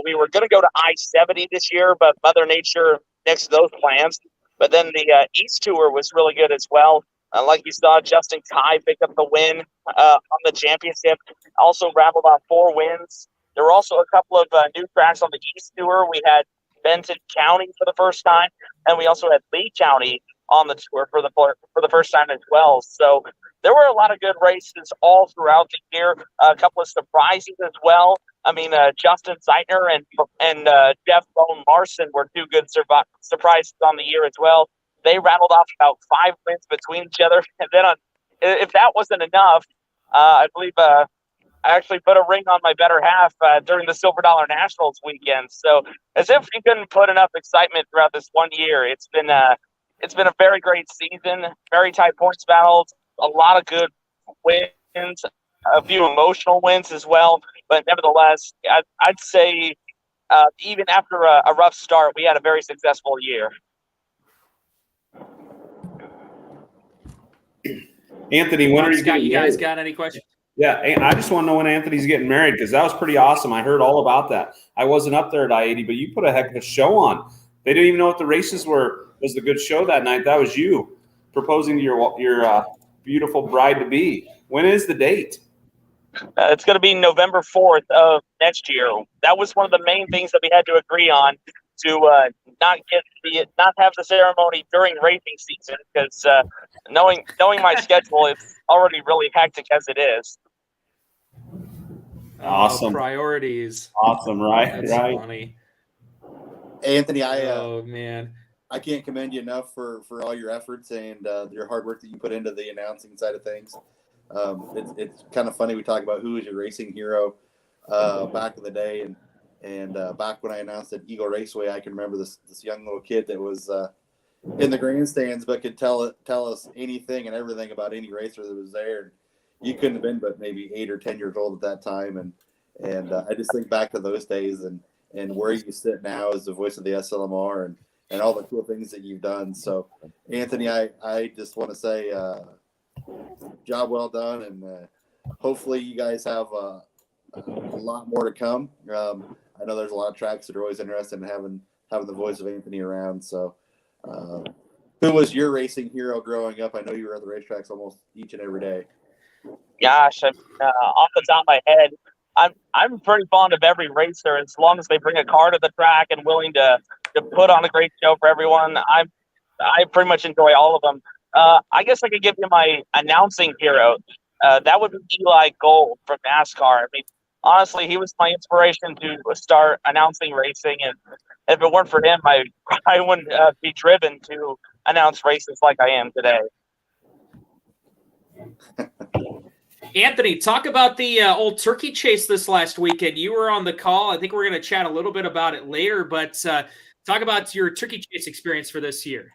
We were going to go to I-70 this year, but Mother Nature nixed those plans. But then the East Tour was really good as well. Like you saw, Justin Kai picked up the win on the championship. Also rattled off 4 wins. There were also a couple of new tracks on the East Tour. We had Benton County for the first time, and we also had Lee County on the tour for the first time as well. So there were a lot of good races all throughout the year. A couple of surprises as well. I mean, Justin Zeitner and Jeff Bone Larson were 2 good surprises on the year as well. They rattled off about 5 wins between each other. And then if that wasn't enough, I believe I actually put a ring on my better half during the Silver Dollar Nationals weekend. So as if you couldn't put enough excitement throughout this one year, it's been a very great season, very tight points battles, a lot of good wins, a few emotional wins as well. But nevertheless, I'd say even after a rough start, we had a very successful year. Anthony, when are you Scott, getting you guys married? got any questions? Yeah, I just want to know when Anthony's getting married, because that was pretty awesome. I heard all about that. I wasn't up there at I-80, but you put a heck of a show on. They didn't even know what the races were. Was the good show that night? That was you proposing to your beautiful bride-to-be. When is the date? It's going to be November 4th of next year. That was one of the main things that we had to agree on, to not have the ceremony during racing season, because knowing my schedule, it's already really hectic as it is. Awesome. Priorities. Awesome, right? That's right. funny. Anthony, Oh, man. I can't commend you enough for all your efforts and your hard work that you put into the announcing side of things. It's kind of funny we talk about who is your racing hero back in the day, and back when I announced at Eagle Raceway, I can remember this young little kid that was in the grandstands but could tell us anything and everything about any racer that was there. You couldn't have been but maybe 8 or 10 years old at that time, and I just think back to those days and where you sit now as the voice of the SLMR and all the cool things that you've done. So, Anthony, I just want to say job well done, and hopefully you guys have a lot more to come. I know there's a lot of tracks that are always interested in having the voice of Anthony around. So, who was your racing hero growing up? I know you were at the racetracks almost each and every day. Gosh, off the top of my head, I'm pretty fond of every racer as long as they bring a car to the track and willing to put on a great show for everyone. I pretty much enjoy all of them. I guess I could give you my announcing hero. That would be Eli Gold from NASCAR. I mean, honestly, he was my inspiration to start announcing racing, and if it weren't for him, I wouldn't be driven to announce races like I am today. Anthony, talk about the old turkey chase this last weekend. You were on the call. I think we're going to chat a little bit about it later, but talk about your turkey chase experience for this year.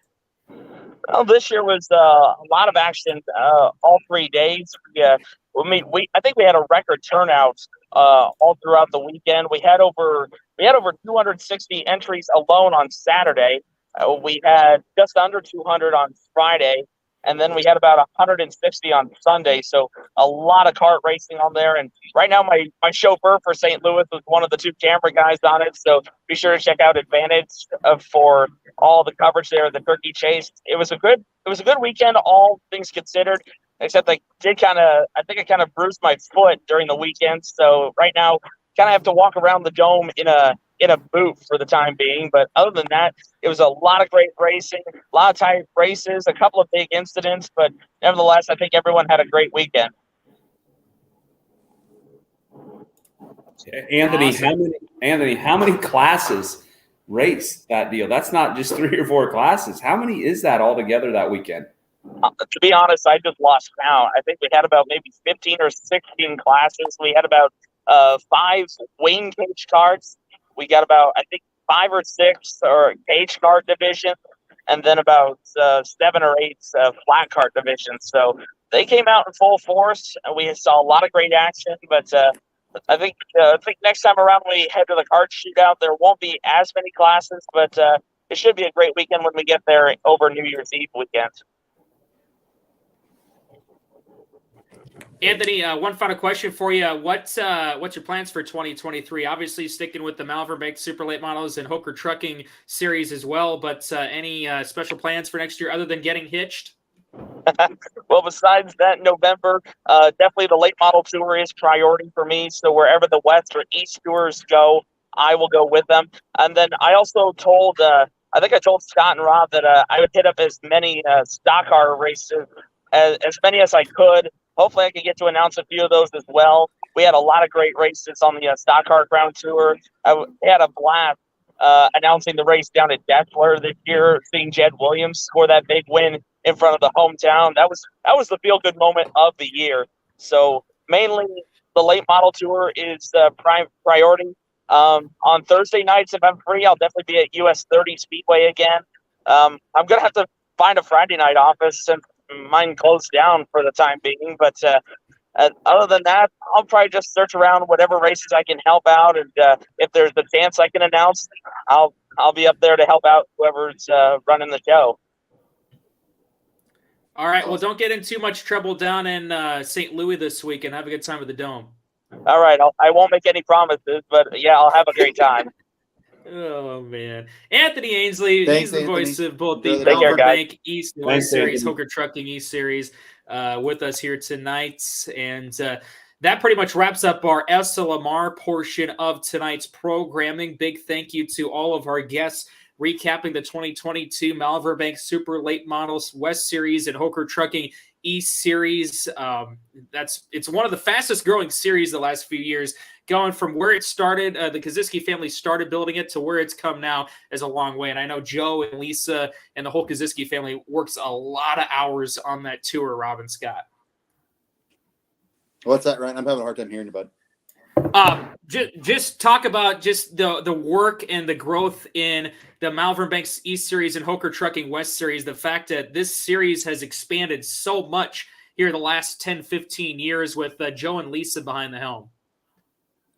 Well, this year was a lot of action all 3 days. I think we had a record turnout all throughout the weekend. We had over 260 entries alone on Saturday. We had just under 200 on Friday, And then we had about 160 on Sunday. So a lot of kart racing on there. And right now my chauffeur for St. Louis was one of the 2 camera guys on it. So be sure to check out Advantage for all the coverage there of the Turkey Chase. It was a good weekend, all things considered, except I think I kind of bruised my foot during the weekend. So right now kind of have to walk around the dome in a boot for the time being. But other than that, it was a lot of great racing, a lot of tight races, a couple of big incidents, but nevertheless, I think everyone had a great weekend. Anthony, Awesome. how many classes race that deal? That's not just 3 or 4 classes. How many is that altogether that weekend? To be honest, I just lost count. I think we had about maybe 15 or 16 classes. We had about 5 Wayne cage carts. We got about, I think, 5 or 6 or cage cart division, and then about 7 or 8 flat cart divisions. So they came out in full force, and we saw a lot of great action. But I think next time around when we head to the kart shootout, there won't be as many classes, but it should be a great weekend when we get there over New Year's Eve weekend. Anthony, one final question for you. What's your plans for 2023? Obviously, sticking with the Malvern Bank Super Late Models and Hooker Trucking series as well. But any special plans for next year other than getting hitched? Well, besides that, November, definitely the late model tour is priority for me. So wherever the West or East tours go, I will go with them. And then I also told, I think I told Scott and Rob that I would hit up as many stock car races, as many as I could. Hopefully I can get to announce a few of those as well. We had a lot of great races on the Stock Car Crown Tour. I had a blast announcing the race down at Dessler this year, seeing Jed Williams score that big win in front of the hometown. That was the feel-good moment of the year. So mainly the late model tour is prime priority. On Thursday nights, if I'm free, I'll definitely be at US 30 Speedway again. I'm going to have to find a Friday night office since mine closed down for the time being. But other than that, I'll probably just search around whatever races I can help out. And if there's a chance I can announce, I'll be up there to help out whoever's running the show. All right. Well, don't get in too much trouble down in St. Louis this week, and have a good time at the Dome. All right. I won't make any promises, but yeah, I'll have a great time. Oh, man. Anthony Ainsley, Thanks, he's the Anthony. voice of both the Take care, Malvern guys. Bank East and Thanks, West Series, Anthony. Hooker Trucking East Series, with us here tonight. And that pretty much wraps up our SLMR portion of tonight's programming. Big thank you to all of our guests recapping the 2022 Malvern Bank Super Late Models West Series and Hooker Trucking East Series. It's one of the fastest growing series the last few years, going from where it started. The Koziski family started building it to where it's come now is a long way. And I know Joe and Lisa and the whole Koziski family works a lot of hours on that tour, Rob and Scott. What's that, Ryan? I'm having a hard time hearing you, bud. Just talk about just the work and the growth in the Malvern Banks East Series and Hooker Trucking West Series. The fact that this series has expanded so much here the last 10, 15 years with Joe and Lisa behind the helm.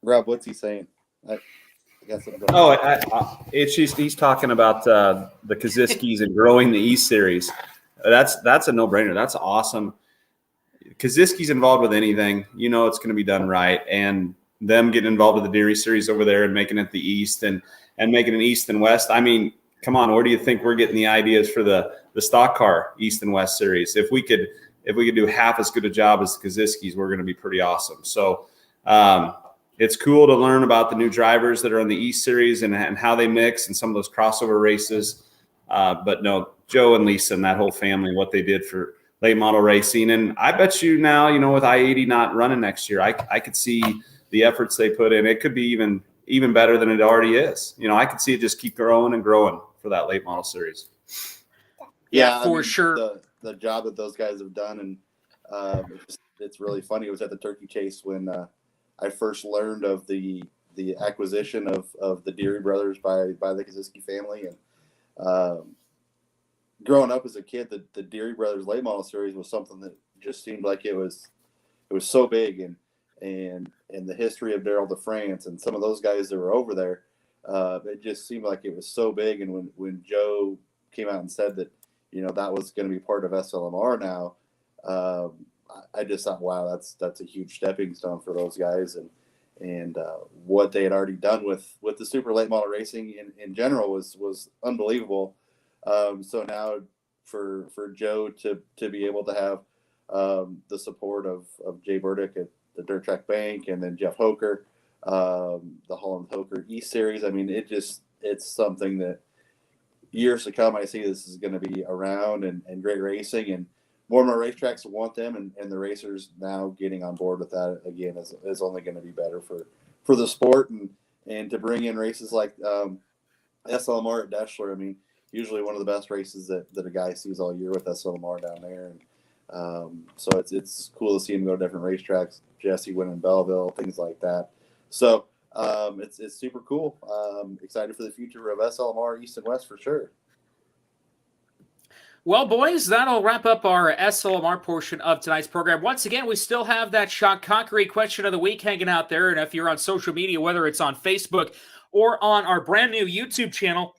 Rob, what's he saying? I got something going on. It's just he's talking about the Koziskis and growing the East Series. That's a no-brainer. That's awesome. Koziski's involved with anything, it's going to be done right. And them getting involved with the Deary Series over there and making it the East and making it East and West. I mean, come on, where do you think we're getting the ideas for the stock car East and West Series? If we could do half as good a job as the Koziskis, we're going to be pretty awesome. So it's cool to learn about the new drivers that are in the East Series and how they mix and some of those crossover races. But no, Joe and Lisa and that whole family, what they did for late model racing. And I bet you now, with I-80 not running next year, I could see the efforts they put in. It could be even better than it already is. I could see it just keep growing and growing for that late model series. Yeah, for sure. The job that those guys have done. And it's really funny. It was at the Turkey Chase when I first learned of the acquisition of the Deary brothers by the Koziski family. And growing up as a kid, the Deary brothers late model series was something that just seemed like it was so big. And the history of Daryl DeFrance and some of those guys that were over there, it just seemed like it was so big. And when Joe came out and said that, that was going to be part of SLMR now. I just thought, wow, that's a huge stepping stone for those guys, and what they had already done with the super late model racing in general was unbelievable. So now for Joe to be able to have the support of Jay Burdick at the Dirt Track Bank, and then Jeff Hoker, the Holland Hoker E Series. I mean, it's something that years to come, I see this is going to be around and great racing, and more racetracks want them, and the racers now getting on board with that again is only going to be better for the sport, and to bring in races like SLMR at Deschler. I mean, usually one of the best races that a guy sees all year with SLMR down there, and so it's cool to see him go to different racetracks. Jesse winning Belleville, things like that. So it's super cool. Excited for the future of SLMR East and West for sure. Well, boys, that'll wrap up our SLMR portion of tonight's program. Once again, we still have that Shot Conkery question of the week hanging out there. And if you're on social media, whether it's on Facebook or on our brand new YouTube channel,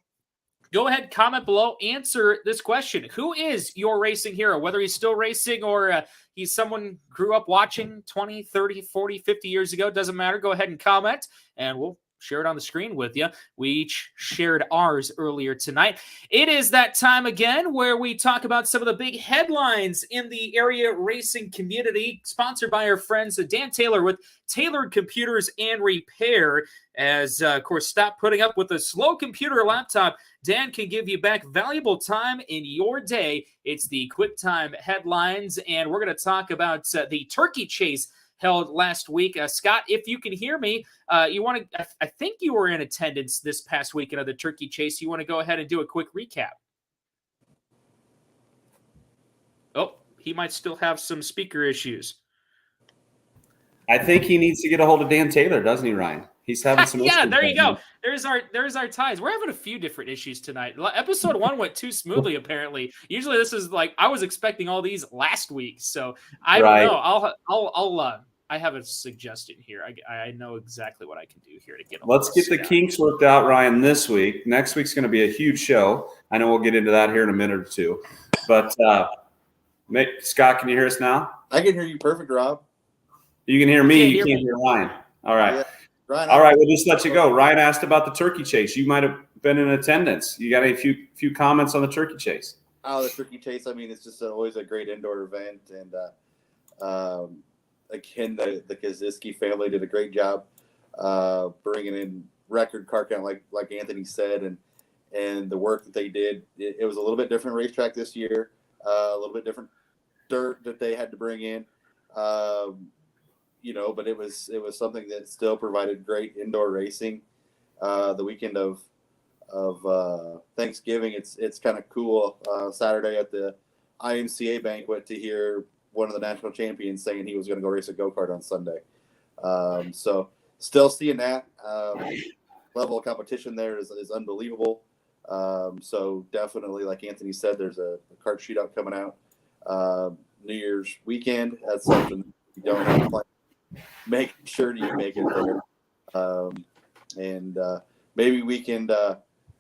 go ahead, comment below, answer this question. Who is your racing hero? Whether he's still racing or he's someone grew up watching 20, 30, 40, 50 years ago, doesn't matter. Go ahead and comment, and we'll share it on the screen with you. We each shared ours earlier tonight. It is that time again where we talk about some of the big headlines in the area racing community, sponsored by our friends Dan Taylor with Tailored Computers and Repair. As, of course, stop putting up with a slow computer or laptop. Dan can give you back valuable time in your day. It's the Quick Time headlines, and we're going to talk about the Turkey Chase held last week. Scott, if you can hear me, I think you were in attendance this past weekend of the Turkey Chase. You want to go ahead and do a quick recap? Oh, he might still have some speaker issues. I think he needs to get a hold of Dan Taylor, doesn't he, Ryan? He's having some yeah, issues there you right go. now. There's our ties. We're having a few different issues tonight. Episode 1 went too smoothly, apparently. Usually this is like, I was expecting all these last week, so I don't know. I have a suggestion here. I know exactly what I can do here to get. Let's get the kinks worked out, Ryan, this week. Next week's going to be a huge show. I know we'll get into that here in a minute or two. But Scott, can you hear us now? I can hear you perfect, Rob. You can hear me. You can't hear Ryan. All right. Yeah. Ryan, all right. We'll just let you go. Ryan asked about the Turkey Chase. You might have been in attendance. You got a few comments on the Turkey Chase? Oh, the Turkey Chase. I mean, it's just always a great indoor event, and again, the Kaziski family did a great job bringing in record car count, like Anthony said, and the work that they did. It was a little bit different racetrack this year, a little bit different dirt that they had to bring in, but it was something that still provided great indoor racing. The weekend of Thanksgiving, it's kind of cool. Saturday at the IMCA banquet to hear one of the national champions saying he was going to go race a go-kart on Sunday. So still seeing that level of competition there is unbelievable. So definitely, like Anthony said, there's a kart shootout coming out New Year's weekend. That's something you don't have planned. Make sure you make it there. And maybe we can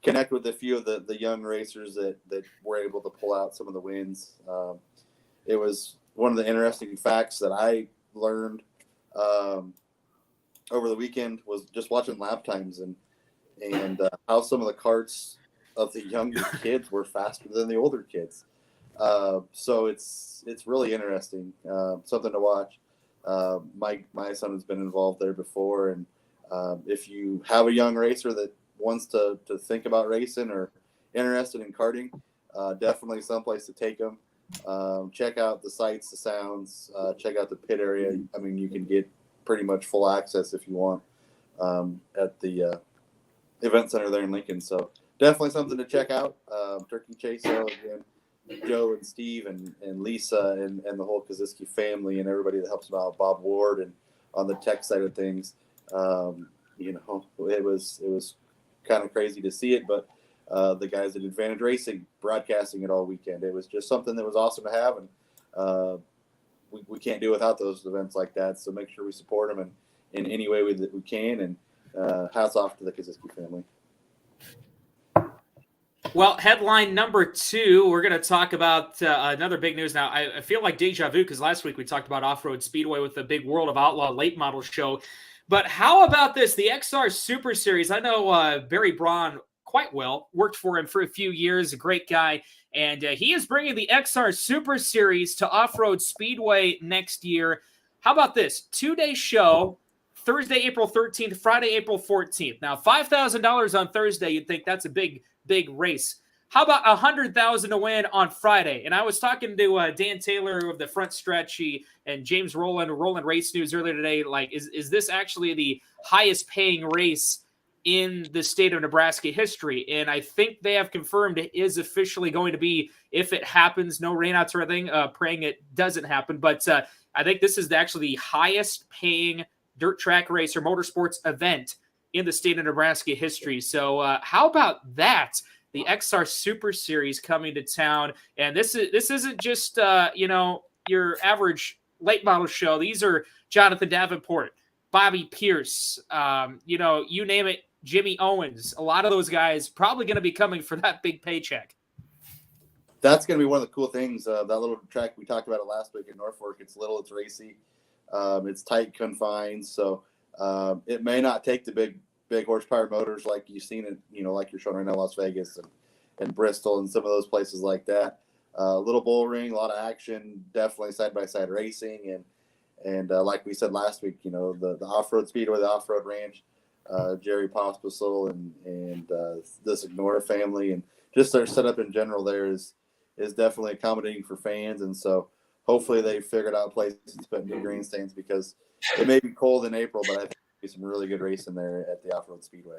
connect with a few of the young racers that were able to pull out some of the wins. It was one of the interesting facts that I learned over the weekend was just watching lap times and how some of the karts of the younger kids were faster than the older kids. So it's really interesting, something to watch. My son has been involved there before, and if you have a young racer that wants to think about racing or interested in karting, definitely someplace to take them. Check out the sights, the sounds, check out the pit area. I mean, you can get pretty much full access if you want at the event center there in Lincoln. So definitely something to check out. Turkey Chase again, Joe and Steve and Lisa and the whole Kaziski family and everybody that helps them out, Bob Ward, and on the tech side of things. It was kind of crazy to see it, but the guys at Advantage Racing broadcasting it all weekend. It was just something that was awesome to have, and we can't do without those events like that. So make sure we support them in any way that we can, and hats off to the Kaziski family. Well, headline number 2, we're going to talk about another big news. Now, I feel like deja vu because last week we talked about Off-Road Speedway with the big World of Outlaw late model show. But how about this? The XR Super Series. I know Barry Braun quite well, worked for him for a few years, a great guy. And he is bringing the XR Super Series to Off-Road Speedway next year. How about this? 2-day show, Thursday, April 13th, Friday, April 14th. Now, $5,000 on Thursday, you'd think that's a big race. How about $100,000 to win on Friday? And I was talking to Dan Taylor of the Front Stretch and James Rowland Race News earlier today. Like, is this actually the highest paying race in the state of Nebraska history? And I think they have confirmed it is officially going to be, if it happens, no rainouts or anything, praying it doesn't happen. But I think this is actually the highest paying dirt track race or motorsports event in the state of Nebraska history. So how about that? The XR Super Series coming to town. And this isn't just, your average late model show. These are Jonathan Davenport, Bobby Pierce, you name it, Jimmy Owens. A lot of those guys probably going to be coming for that big paycheck. That's going to be one of the cool things. That little track, we talked about it last week in Norfolk. It's little, it's racy. It's tight confines. So it may not take the big horsepower motors like you've seen it, like you're showing right now, Las Vegas and Bristol and some of those places like that. Little bull ring, a lot of action, definitely side-by-side racing. And like we said last week, the off-road speedway, the off-road ranch, Jerry Pospisil and the Signora family, and just their setup in general there is definitely accommodating for fans. And so hopefully they figured out places to put new grandstands, because it may be cold in April, but I think there'll be some really good racing there at the off-road speedway.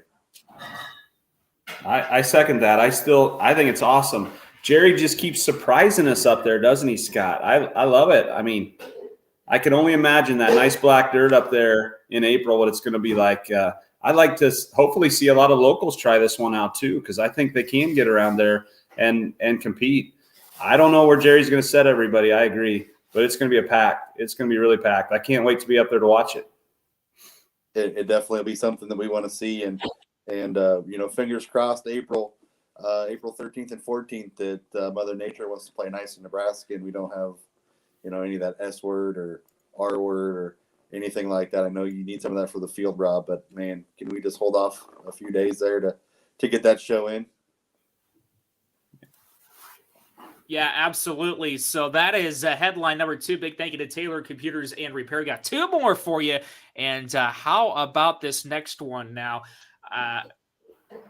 I second that. I think it's awesome. Jerry just keeps surprising us up there, doesn't he, Scott? I love it. I mean, I can only imagine that nice black dirt up there in April, what it's going to be like. I'd like to hopefully see a lot of locals try this one out too, because I think they can get around there and compete. I don't know where Jerry's going to set everybody. I agree, but it's going to be it's going to be really packed. I can't wait to be up there to watch it. It definitely will be something that we want to see. And fingers crossed April 13th and 14th that Mother Nature wants to play nice in Nebraska, and we don't have, any of that S word or R word or anything like that. I know you need some of that for the field, Rob, but man, can we just hold off a few days there to get that show in? Yeah, absolutely. So that is headline number 2. Big thank you to Taylor Computers and Repair. Got 2 more for you. And how about this next one now?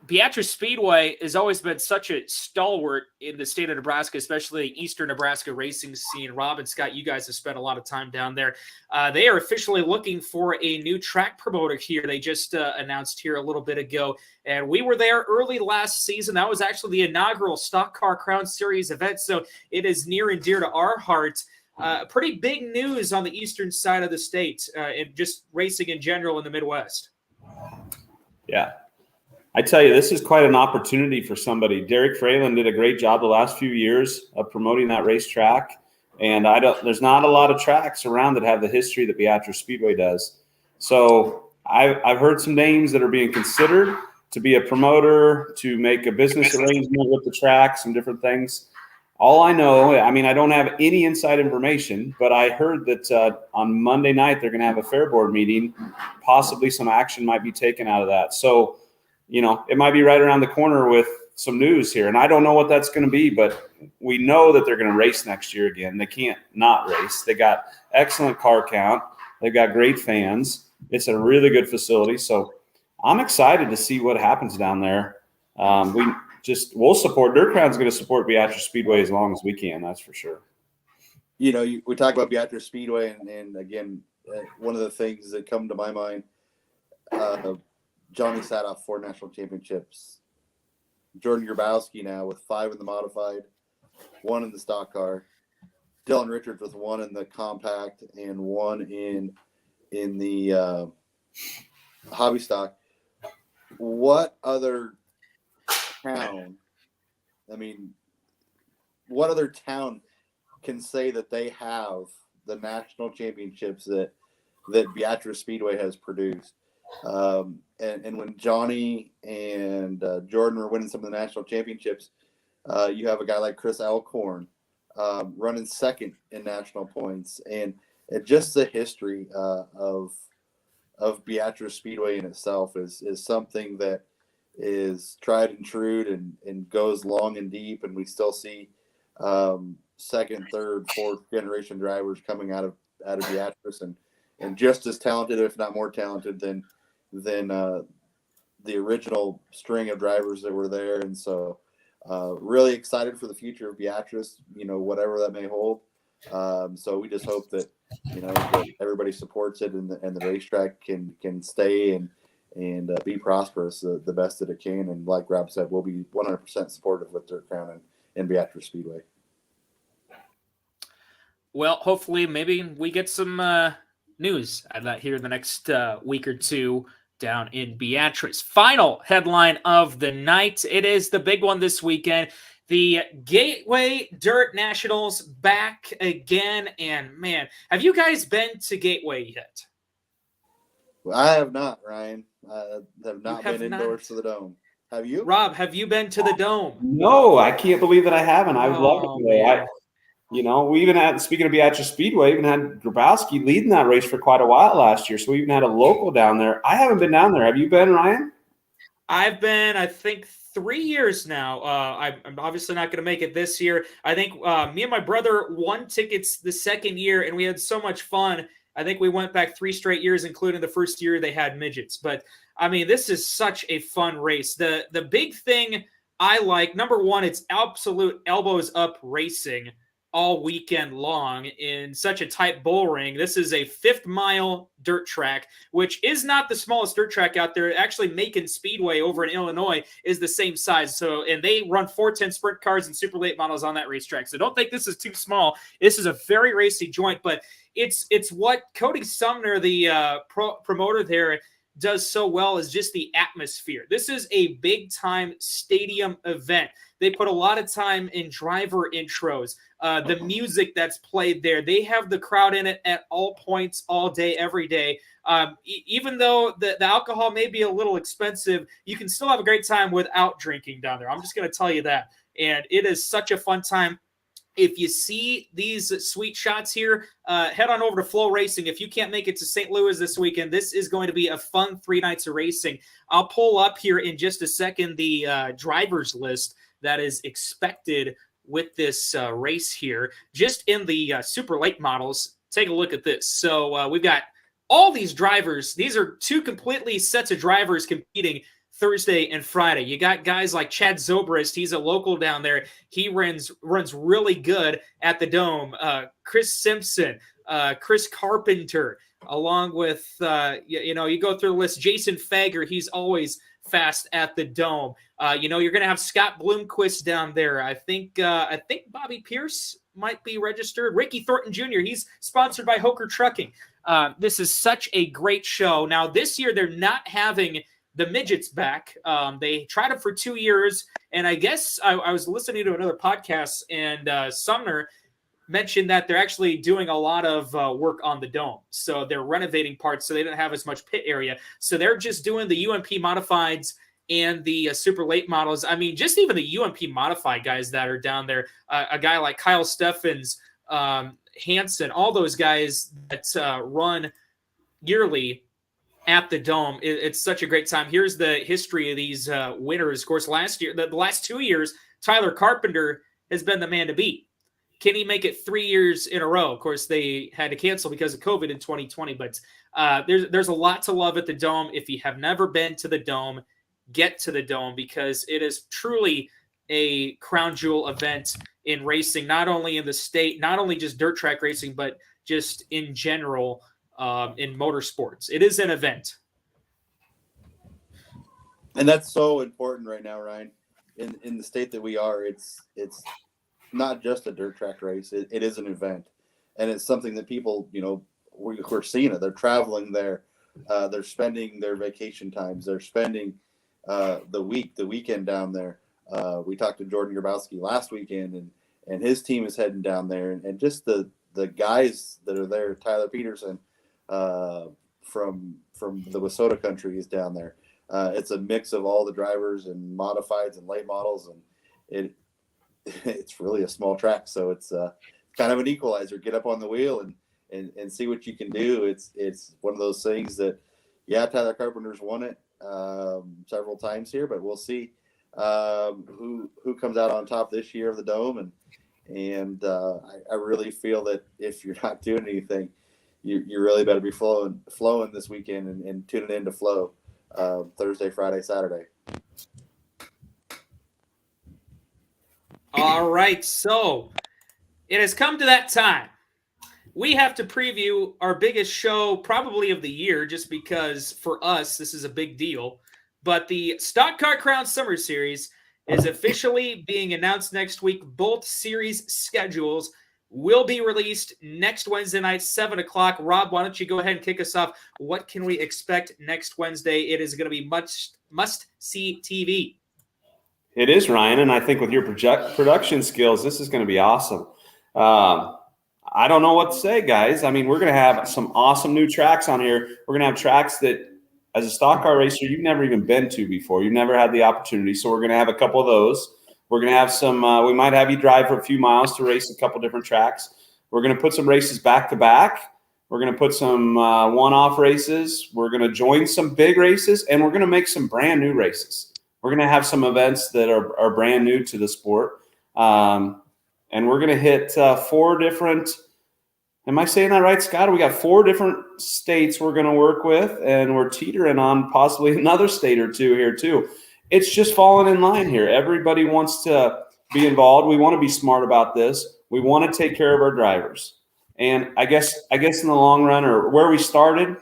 Beatrice Speedway has always been such a stalwart in the state of Nebraska, especially the eastern Nebraska racing scene. Rob and Scott, you guys have spent a lot of time down there. They are officially looking for a new track promoter here. They just announced here a little bit ago, and we were there early last season. That was actually the inaugural Stock Car Crown Series event, so it is near and dear to our heart. Pretty big news on the eastern side of the state and just racing in general in the Midwest. Yeah. I tell you, this is quite an opportunity for somebody. Derek Fralin did a great job the last few years of promoting that racetrack, and there's not a lot of tracks around that have the history that Beatrice Speedway does. So I've heard some names that are being considered to be a promoter, to make a business arrangement with the track, some different things. All I know, I don't have any inside information, but I heard that on Monday night they're going to have a fair board meeting. Possibly some action might be taken out of that. So it might be right around the corner with some news here. And I don't know what that's going to be, but we know that they're going to race next year again. They can't not race. They got excellent car count. They've got great fans. It's a really good facility. So I'm excited to see what happens down there. We'll support. Dirt Crown's going to support Beatrice Speedway as long as we can. That's for sure. We talk about Beatrice Speedway, and again, one of the things that come to my mind, Johnny Sadoff, 4 national championships. Jordan Grabowski now with 5 in the modified, 1 in the stock car. Dylan Richards with 1 in the compact and 1 in the hobby stock. What other town? What other town can say that they have the national championships that Beatrice Speedway has produced? And when Johnny and Jordan were winning some of the national championships, you have a guy like Chris Alcorn running second in national points, and just the history of Beatrice Speedway in itself is something that is tried and true and goes long and deep, and we still see second, third, fourth generation drivers coming out of Beatrice and just as talented, if not more talented than the original string of drivers that were there. And so really excited for the future of Beatrice, whatever that may hold. So we just hope that, that everybody supports it and the racetrack can stay and be prosperous the best that it can. And like Rob said, we'll be 100% supportive with Dirt Crown and Beatrice Speedway. Well, hopefully maybe we get some news out of that here in the next week or two down in Beatrice. Final headline of the night. It is the big one this weekend. The Gateway Dirt Nationals back again. And man, have you guys been to Gateway yet? Well, I have not, Ryan. I have not been indoors to the Dome. Have you? Rob, have you been to the Dome? No, I can't believe that I haven't. I would love to go. We even had, speaking of Beatrice Speedway, even had Grabowski leading that race for quite a while last year. So we even had a local down there. I haven't been down there. Have you been, Ryan? I've been, I think, 3 years now. I'm obviously not going to make it this year. I think me and my brother won tickets the second year, and we had so much fun. I think we went back 3 straight years, including the first year they had midgets. But, I mean, this is such a fun race. The big thing I like, number one, it's absolute elbows up racing all weekend long in such a tight bull ring. This is a 5th mile dirt track, which is not the smallest dirt track out there. Actually, Macon Speedway over in Illinois is the same size. So, and they run 410 sprint cars and super late models on that racetrack. So don't think this is too small. This is a very racy joint, but it's what Cody Sumner, the promoter there, does so well is just the atmosphere. This is a big time stadium event. They put a lot of time in driver intros, the music that's played there. They have the crowd in it at all points, all day, every day. Even though the alcohol may be a little expensive, you can still have a great time without drinking down there. I'm just going to tell you that. And it is such a fun time. If you see these sweet shots here, head on over to Flow Racing. If you can't make it to St. Louis this weekend, this is going to be a fun 3 nights of racing. I'll pull up here in just a second the drivers list that is expected with this race here. Just in the super late models, take a look at this. So we've got all these drivers. These are 2 completely sets of drivers competing Thursday and Friday. You got guys like Chad Zobrist. He's a local down there. He runs really good at the Dome. Chris Simpson, Chris Carpenter, along with, you go through the list. Jason Fager, he's always fast at the Dome. You're going to have Scott Bloomquist down there. I think Bobby Pierce might be registered. Ricky Thornton Jr., he's sponsored by Hoker Trucking. This is such a great show. Now, this year, they're not having the midgets back. They tried it for 2 years, and I guess I was listening to another podcast, and Sumner mentioned that they're actually doing a lot of work on the Dome. So they're renovating parts, so they don't have as much pit area. So they're just doing the UMP modifieds and the super late models. I mean, just even the UMP modified guys that are down there, a guy like Kyle Steffens, Hansen, all those guys that run yearly at the Dome. It's such a great time. Here's the history of these winners. Of course, last year, the last 2 years, Tyler Carpenter has been the man to beat. Can he make it 3 years in a row? Of course, they had to cancel because of COVID in 2020, but there's a lot to love at the Dome. If you have never been to the Dome, get to the Dome, because it is truly a crown jewel event in racing, not only in the state, not only just dirt track racing, but just in general in motorsports. It is an event. And that's so important right now, Ryan. In the state that we are, it's not just a dirt track race. It is an event. And it's something that people, we're seeing it. They're traveling there. They're spending their vacation times. They're spending the weekend down there. We talked to Jordan Grabowski last weekend, and his team is heading down there. And just the guys that are there, Tyler Peterson, the Wissota country is down there. It's a mix of all the drivers and modifieds and late models, and it's really a small track, so it's kind of an equalizer. Get up on the wheel and see what you can do. It's one of those things that, yeah, Tyler Carpenter's won it several times here, but we'll see who comes out on top this year of the Dome. And I really feel that if you're not doing anything, you really better be flowing this weekend and tuning in to Flow Thursday, Friday, Saturday. All right, so it has come to that time. We have to preview our biggest show probably of the year, just because for us this is a big deal. But the Stock Car Crown Summer Series is officially being announced next week. Both series schedules will be released next Wednesday night, 7 o'clock. Rob, why don't you go ahead and kick us off? What can we expect next Wednesday? It is going to be must-see TV. It is, Ryan, and I think with your production skills, this is going to be awesome. I don't know what to say, guys. I mean, we're going to have some awesome new tracks on here. We're going to have tracks that, as a stock car racer, you've never even been to before. You've never had the opportunity, so we're going to have a couple of those. We're going to have some we might have you drive for a few miles to race a couple different tracks. We're going to put some races back-to-back. We're going to put some one-off races. We're going to join some big races, and we're going to make some brand-new races. We're going to have some events that are brand new to the sport. And we're going to hit 4 different – am I saying that right, Scott? We got 4 different states we're going to work with, and we're teetering on possibly another state or two here too. It's just falling in line here. Everybody wants to be involved. We want to be smart about this. We want to take care of our drivers. And I guess in the long run, or where we started,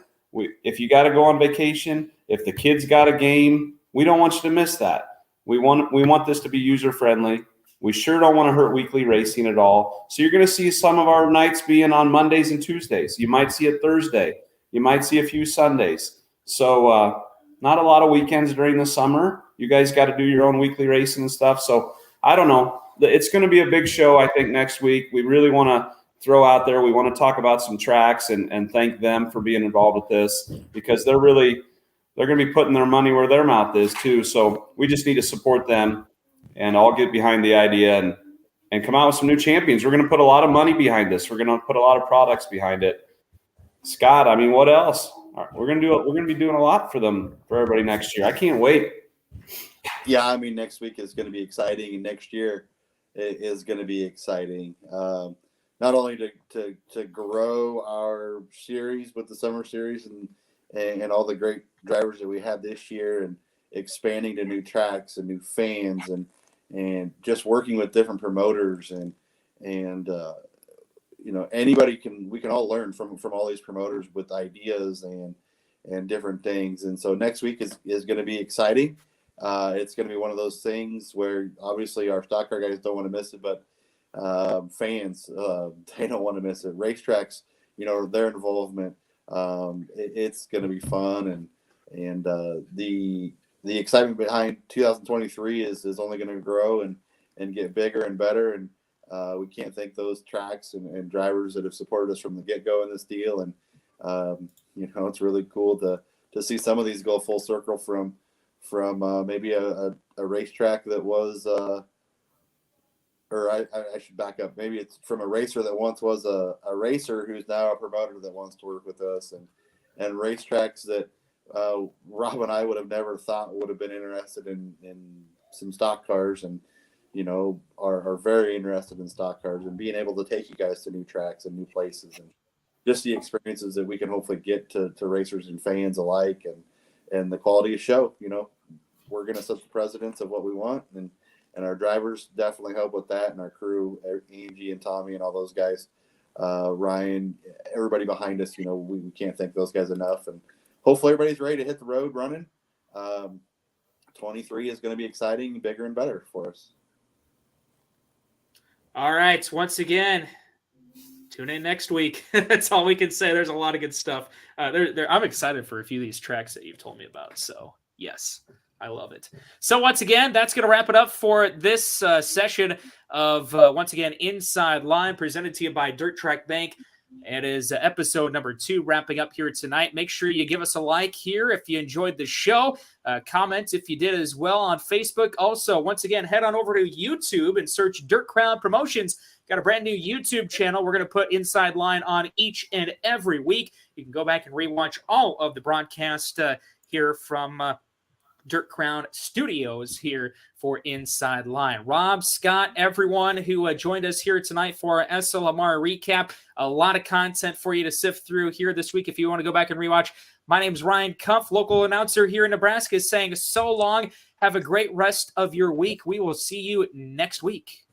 if you got to go on vacation, if the kids got a game, we don't want you to miss that. We want this to be user-friendly. We sure don't want to hurt weekly racing at all. So you're going to see some of our nights being on Mondays and Tuesdays. You might see it Thursday. You might see a few Sundays. So not a lot of weekends during the summer. You guys got to do your own weekly racing and stuff. So I don't know. It's going to be a big show, I think, next week. We really want to throw out there. We want to talk about some tracks and thank them for being involved with this, because they're going to be putting their money where their mouth is too. So we just need to support them. And I'll get behind the idea and come out with some new champions. We're going to put a lot of money behind this. We're going to put a lot of products behind it. Scott, I mean, what else? We're going to be doing a lot for everybody next year. I can't wait. Yeah, I mean, next week is going to be exciting, and next year is going to be exciting. Not only to grow our series with the summer series and all the great drivers that we had this year, and expanding to new tracks and new fans and just working with different promoters and you know, we can all learn from all these promoters with ideas and different things. And so next week is going to be exciting. It's going to be one of those things where obviously our stock car guys don't want to miss it, but fans, they don't want to miss it. Racetracks, you know, their involvement, it's going to be fun. And the excitement behind 2023 is only going to grow and get bigger and better. And we can't thank those tracks and drivers that have supported us from the get-go in this deal. And, you know, it's really cool to see some of these go full circle from maybe a racetrack that was, or I should back up. Maybe it's from a racer that once was a racer who's now a promoter that wants to work with us, and racetracks that Rob and I would have never thought would have been interested in some stock cars, and you know are very interested in stock cars, and being able to take you guys to new tracks and new places, and just the experiences that we can hopefully get to racers and fans alike, and the quality of show. You know, we're going to set the precedence of what we want, and our drivers definitely help with that, and our crew, Angie and Tommy and all those guys, Ryan, everybody behind us. You know, we can't thank those guys enough, and hopefully everybody's ready to hit the road running. 23 is going to be exciting, bigger and better for us. All right. Once again, tune in next week. That's all we can say. There's a lot of good stuff. I'm excited for a few of these tracks that you've told me about. So, yes, I love it. So, once again, that's going to wrap it up for this session of, once again, Inside Line, presented to you by Dirt Track Bank. It is episode number 2 wrapping up here tonight. Make sure you give us a like here if you enjoyed the show. Comment if you did as well on Facebook. Also, once again, head on over to YouTube and search Dirt Crowd Promotions. Got a brand new YouTube channel. We're going to put Inside Line on each and every week. You can go back and rewatch all of the broadcast here from Dirt Crown Studios here for Inside Line. Rob, Scott, everyone who joined us here tonight for our SLMR recap. A lot of content for you to sift through here this week if you want to go back and rewatch. My name's Ryan Kumpf, local announcer here in Nebraska, saying so long. Have a great rest of your week. We will see you next week.